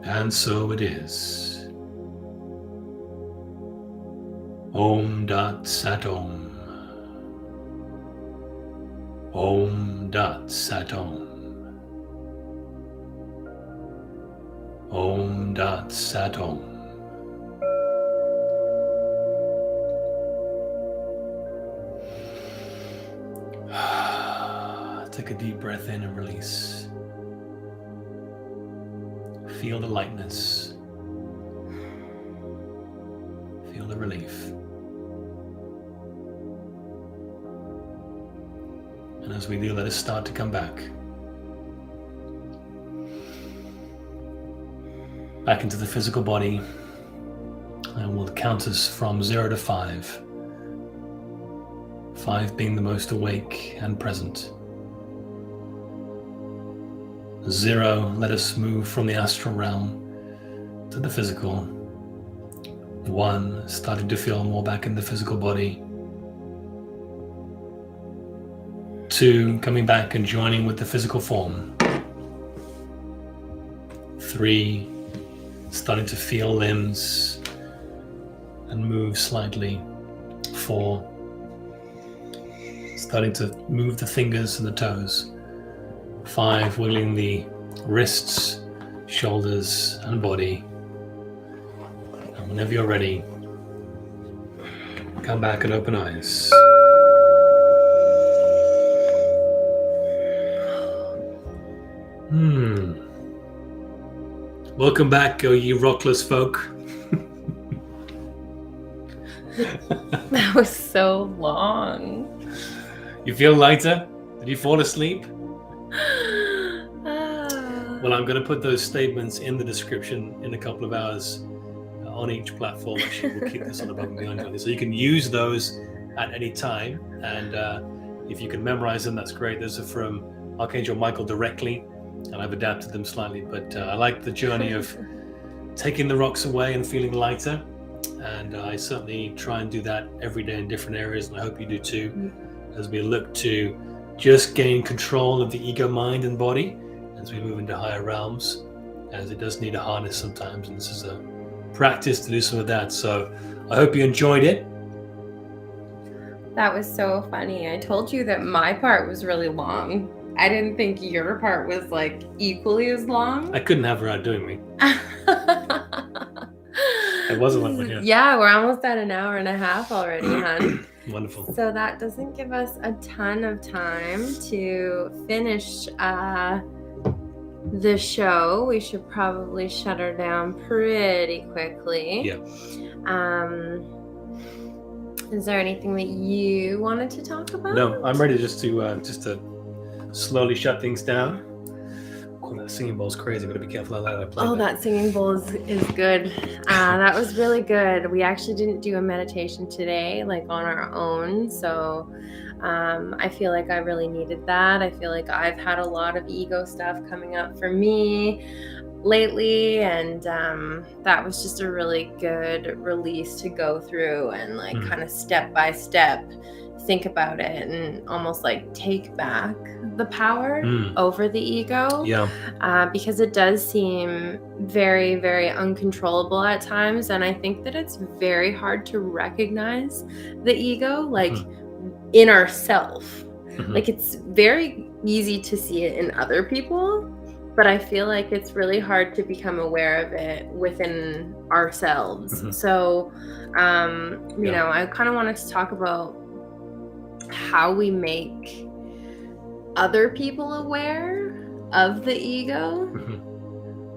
Speaker 1: And so it is. Om Dat Sat Om. Om Dat Sat Om. Om Dat Sat Om. Take a deep breath in and release. Feel the lightness. Feel the relief. And as we do, let us start to come back. Back into the physical body. And we'll count us from 0 to 5. 5 being the most awake and present. 0, let us move from the astral realm to the physical. 1, starting to feel more back in the physical body. 2, coming back and joining with the physical form. 3, starting to feel limbs and move slightly. 4, starting to move the fingers and the toes. 5, wiggling the wrists, shoulders, and body. And whenever you're ready, come back and open eyes. Welcome back, O ye rockless folk.
Speaker 2: That was so long.
Speaker 1: You feel lighter? Did you fall asleep? Well, I'm going to put those statements in the description in a couple of hours on each platform. Actually, we'll keep this on above and beyond, so you can use those at any time. And if you can memorize them, that's great. Those are from Archangel Michael directly, and I've adapted them slightly. But I like the journey of taking the rocks away and feeling lighter. And I certainly try and do that every day in different areas, and I hope you do too, as we look to just gain control of the ego, mind, and body as we move into higher realms, as it does need a harness sometimes, and this is a practice to do some of that. So I hope you enjoyed it.
Speaker 2: That was so funny. I told you that my part was really long. I didn't think your part was like equally as long.
Speaker 1: I couldn't have her outdoing me. It wasn't like one.
Speaker 2: Yeah, we're almost at an hour and a half already, hon.
Speaker 1: Wonderful.
Speaker 2: So that doesn't give us a ton of time to finish the show. We should probably shut her down pretty quickly.
Speaker 1: Yeah.
Speaker 2: Is there anything that you wanted to talk about?
Speaker 1: No, I'm ready just to slowly shut things down. Oh, that singing bowl's crazy. I'm gonna be careful how loud I play.
Speaker 2: Oh, that singing bowl is good. That was really good. We actually didn't do a meditation today, like on our own. So I feel like I really needed that. I feel like I've had a lot of ego stuff coming up for me lately, and that was just a really good release to go through and like kind of step by step think about it and almost like take back the power over the ego. Because it does seem very, very uncontrollable at times, and I think that it's very hard to recognize the ego like in ourselves. Like it's very easy to see it in other people, but I feel like it's really hard to become aware of it within ourselves. So you know, I kind of wanted to talk about how we make other people aware of the ego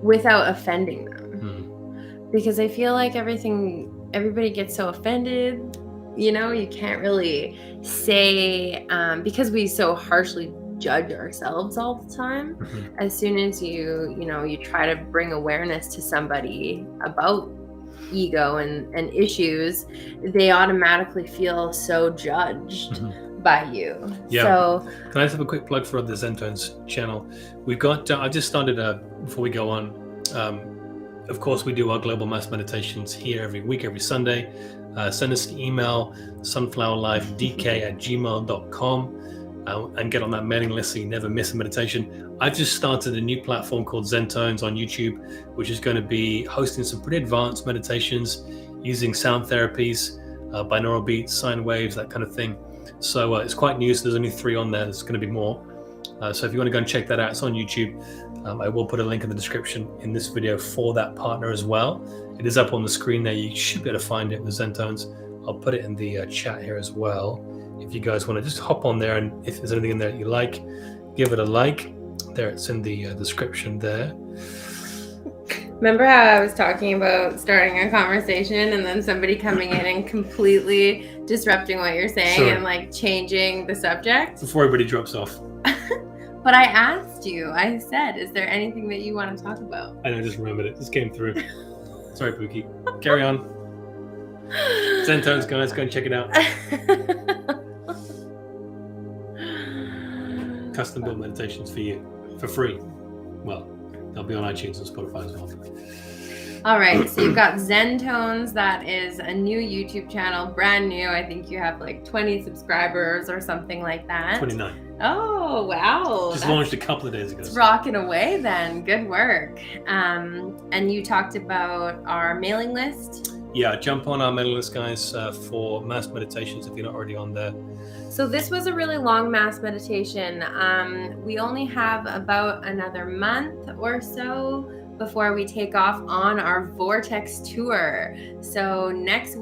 Speaker 2: without offending them. Because I feel like everybody gets so offended, you know, you can't really say, because we so harshly judge ourselves all the time. As soon as you try to bring awareness to somebody about ego and issues, they automatically feel so judged by you. So
Speaker 1: can I just have a quick plug for the Zentones channel? We've got I just started before we go on, of course we do our global mass meditations here every week, every Sunday. Send us an email, sunflowerlifedk@gmail.com, and get on that mailing list so you never miss a meditation. I've just started a new platform called Zentones on YouTube, which is going to be hosting some pretty advanced meditations using sound therapies, binaural beats, sine waves, that kind of thing. So it's quite new, so there's only 3 on there. There's going to be more. So if you want to go and check that out, it's on YouTube. I will put a link in the description in this video for that partner as well. It is up on the screen there. You should be able to find it, the Zentones. I'll put it in the chat here as well. If you guys want to just hop on there, and if there's anything in there that you like, give it a like. There, it's in the description there.
Speaker 2: Remember how I was talking about starting a conversation and then somebody coming in and completely disrupting what you're saying and like changing the subject?
Speaker 1: Before everybody drops off.
Speaker 2: But I asked you, I said, is there anything that you want to talk about?
Speaker 1: I just remembered it. Just came through. Sorry, Pookie. Carry on. Zentones, guys, go and check it out. Custom built meditations for you for free. Well, they'll be on iTunes and Spotify as well.
Speaker 2: All right, so you've got Zentones. That is a new YouTube channel, brand new. I think you have like 20 subscribers or something like that.
Speaker 1: 29.
Speaker 2: Oh, wow.
Speaker 1: Just launched a couple of days ago.
Speaker 2: It's rocking away then. Good work. And you talked about our mailing list.
Speaker 1: Yeah, jump on our mailing list, guys, for mass meditations if you're not already on there.
Speaker 2: So this was a really long mass meditation. We only have about another month or so before we take off on our Vortex tour. So next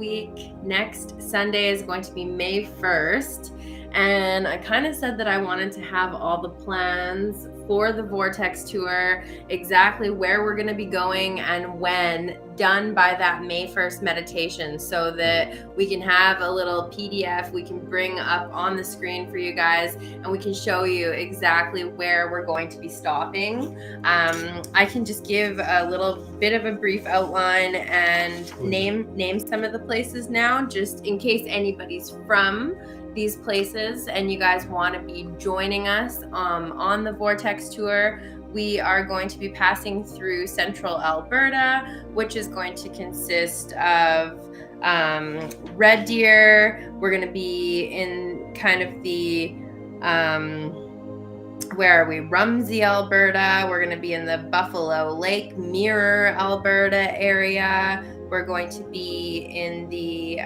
Speaker 2: Sunday is going to be May 1st. And I kind of said that I wanted to have all the plans for the Vortex tour, exactly where we're going to be going and when, done by that May 1st meditation, so that we can have a little PDF we can bring up on the screen for you guys, and we can show you exactly where we're going to be stopping. I can just give a little bit of a brief outline and name some of the places now, just in case anybody's from these places and you guys want to be joining us on the Vortex tour. We are going to be passing through central Alberta, which is going to consist of Red Deer. We're going to be in kind of the where are we? Rumsey, Alberta. We're going to be in the Buffalo Lake, Mirror, Alberta area. We're going to be in the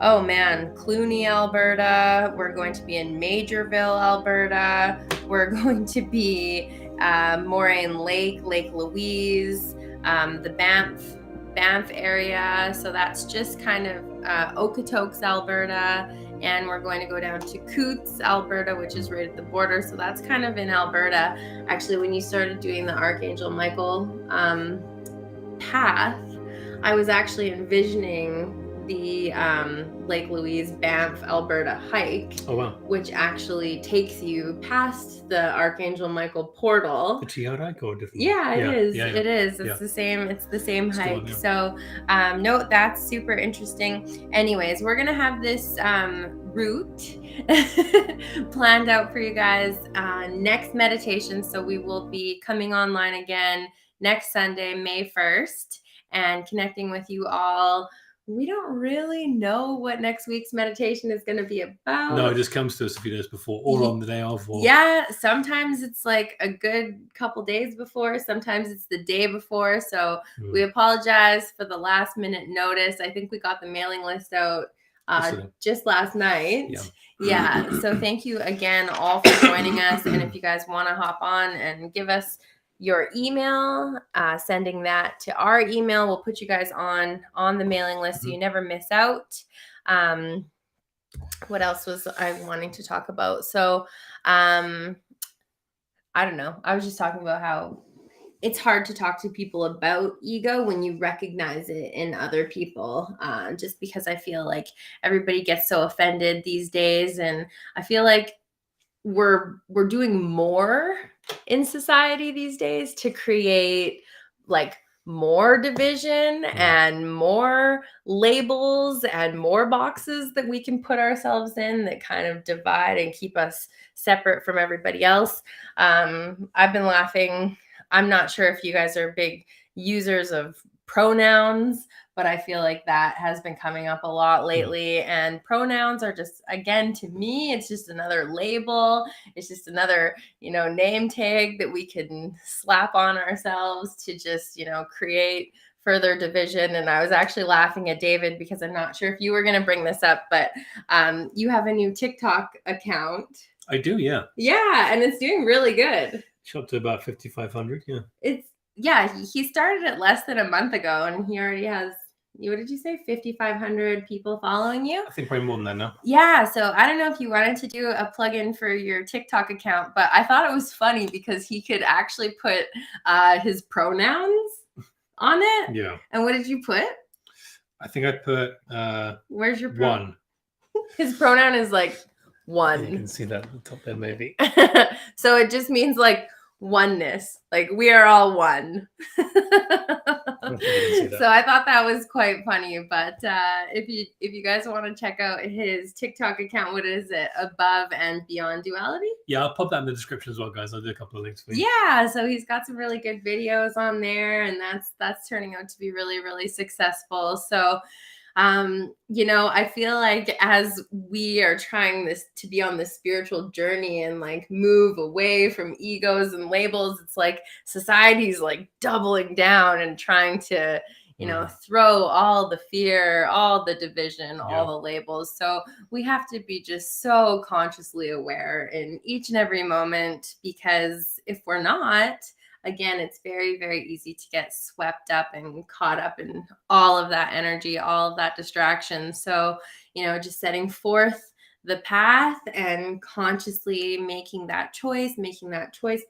Speaker 2: Clooney, Alberta. We're going to be in Majorville, Alberta. We're going to be Moraine Lake, Lake Louise, the Banff area. So that's just kind of Okotoks, Alberta. And we're going to go down to Coutts, Alberta, which is right at the border. So that's kind of in Alberta. Actually, when you started doing the Archangel Michael path, I was actually envisioning the Lake Louise Banff Alberta hike.
Speaker 1: Oh wow.
Speaker 2: Which actually takes you past the Archangel Michael portal.
Speaker 1: The TR hike or different?
Speaker 2: Yeah, it is.
Speaker 1: Yeah.
Speaker 2: It is. It's
Speaker 1: Yeah.
Speaker 2: the same. It's the same
Speaker 1: Still,
Speaker 2: hike.
Speaker 1: yeah.
Speaker 2: So, no, that's super interesting. Anyways, we're gonna have this route planned out for you guys next meditation. So we will be coming online again next Sunday, May 1st, and connecting with you all. We don't really know what next week's meditation is going to be about.
Speaker 1: No, it just comes to us a few days before or on the day of. Or...
Speaker 2: Yeah, sometimes it's like a good couple days before. Sometimes it's the day before. So we apologize for the last minute notice. I think we got the mailing list out just last night. Yeah. So thank you again all for joining us. And if you guys want to hop on and give us your email, sending that to our email, we'll put you guys on the mailing list so you never miss out. What else was I wanting to talk about? So I don't know. I was just talking about how it's hard to talk to people about ego when you recognize it in other people, just because I feel like everybody gets so offended these days. And I feel like we're doing more in society these days to create like more division and more labels and more boxes that we can put ourselves in that kind of divide and keep us separate from everybody else. I've been laughing. I'm not sure if you guys are big users of pronouns, but I feel like that has been coming up a lot lately. And pronouns are just, again, to me, it's just another label. It's just another, name tag that we can slap on ourselves to just, create further division. And I was actually laughing at David because I'm not sure if you were going to bring this up, but you have a new TikTok account.
Speaker 1: I do, yeah.
Speaker 2: Yeah, and it's doing really good.
Speaker 1: It's up to about 5,500,
Speaker 2: He started it less than a month ago, and he already has, what did you say, 5,500 people following you?
Speaker 1: I think probably more than that now.
Speaker 2: Yeah, so I don't know if you wanted to do a plug-in for your TikTok account, but I thought it was funny because he could actually put his pronouns on it.
Speaker 1: Yeah.
Speaker 2: And what did you put?
Speaker 1: I think I put...
Speaker 2: Where's your
Speaker 1: one?
Speaker 2: His pronoun is like one.
Speaker 1: You can see that at the top there, maybe.
Speaker 2: So it just means like oneness, like we are all one. So I thought that was quite funny. But if you guys want to check out his TikTok account, what is it? Above and Beyond Duality? Yeah,
Speaker 1: I'll pop that in the description as well, guys. I'll do a couple of links for you.
Speaker 2: Yeah, so he's got some really good videos on there, and that's turning out to be really, really successful. So I feel like as we are trying to be on this spiritual journey and like move away from egos and labels, it's like society's like doubling down and trying to, throw all the fear, all the division, all the labels. So we have to be just so consciously aware in each and every moment, because if we're not, again, it's very, very easy to get swept up and caught up in all of that energy, all of that distraction. So, just setting forth the path and consciously making that choice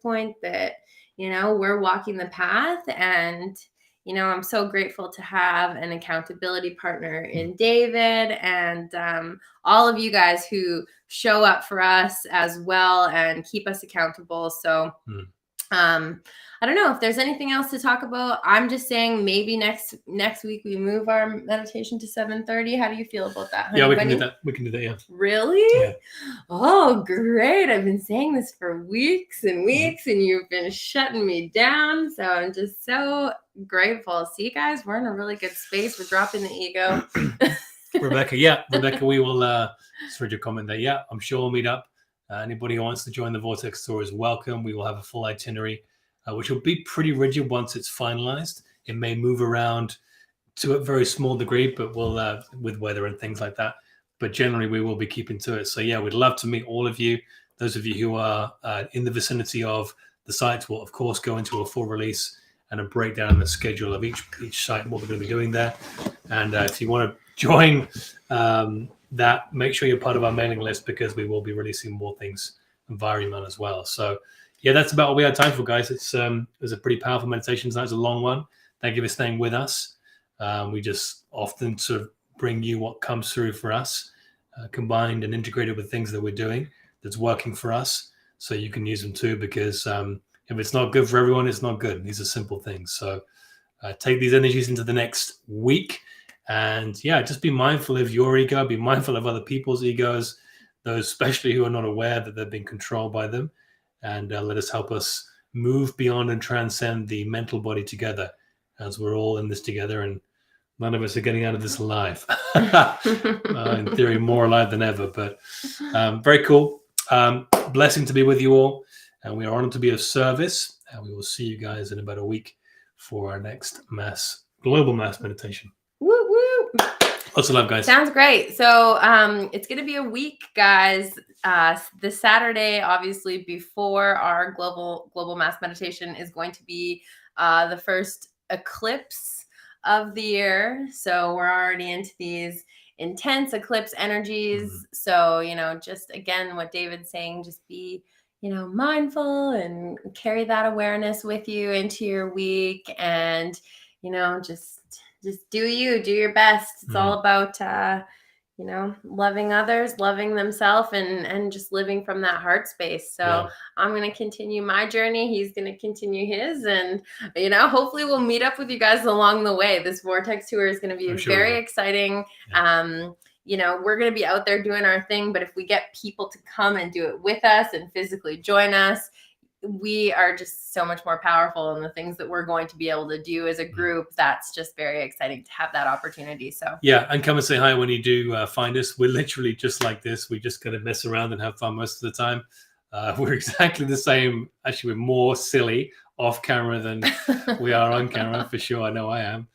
Speaker 2: point that, we're walking the path. And, I'm so grateful to have an accountability partner in David and all of you guys who show up for us as well and keep us accountable. So, I don't know if there's anything else to talk about. I'm just saying maybe next week we move our meditation to 7:30. How do you feel about that, honey?
Speaker 1: Yeah, we can do that. We can do that, yeah.
Speaker 2: Really?
Speaker 1: Yeah.
Speaker 2: Oh, great. I've been saying this for weeks and weeks, and you've been shutting me down. So I'm just so grateful. See, guys, we're in a really good space. We're dropping the ego.
Speaker 1: Rebecca, we will just read your comment there. Yeah, I'm sure we'll meet up. Anybody who wants to join the Vortex Tour is welcome. We will have a full itinerary, which will be pretty rigid once it's finalized. It may move around to a very small degree, but we'll with weather and things like that. But generally, we will be keeping to it. So yeah, we'd love to meet all of you. Those of you who are in the vicinity of the sites will, of course, go into a full release and a breakdown of the schedule of each site and what we're going to be doing there. And if you want to join that, make sure you're part of our mailing list, because we will be releasing more things via email as well. So yeah, that's about all we had time for, guys. It was a pretty powerful meditation tonight. It's a long one. Thank you for staying with us. We just often sort of bring you what comes through for us, combined and integrated with things that we're doing that's working for us, so you can use them too, because if it's not good for everyone, it's not good. These are simple things. So take these energies into the next week, and yeah, just be mindful of your ego, be mindful of other people's egos, those especially who are not aware that they're being controlled by them, and let us help us move beyond and transcend the mental body together, as we're all in this together, and none of us are getting out of this alive. In theory, more alive than ever, but very cool. Blessing to be with you all, and we are honored to be of service, and we will see you guys in about a week for our next global mass meditation.
Speaker 2: Woo woo.
Speaker 1: Lots of love, guys.
Speaker 2: Sounds great. So it's going to be a week, guys. This Saturday, obviously, before our global mass meditation, is going to be the first eclipse of the year. So we're already into these intense eclipse energies. So, just again, what David's saying, just be, mindful and carry that awareness with you into your week, and, just do your best. It's all about, loving others, loving themselves, and just living from that heart space. So I'm going to continue my journey. He's going to continue his, and, hopefully we'll meet up with you guys along the way. This Vortex tour is going to be very exciting. Yeah. We're going to be out there doing our thing, but if we get people to come and do it with us and physically join us, we are just so much more powerful in the things that we're going to be able to do as a group. That's just very exciting to have that opportunity. So yeah,
Speaker 1: and come and say hi when you do find us. We're literally just like this. We just kind of mess around and have fun most of the time. We're exactly the same. Actually, we're more silly off camera than we are on camera, for sure. I know I am.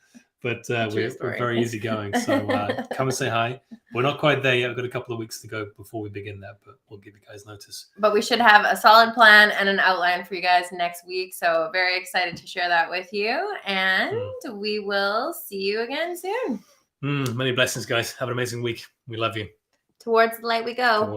Speaker 1: But we're very easygoing. So come and say hi. We're not quite there yet. We've got a couple of weeks to go before we begin that, but we'll give you guys notice.
Speaker 2: But we should have a solid plan and an outline for you guys next week. So very excited to share that with you. And we will see you again soon.
Speaker 1: Many blessings, guys. Have an amazing week. We love you.
Speaker 2: Towards the light we go.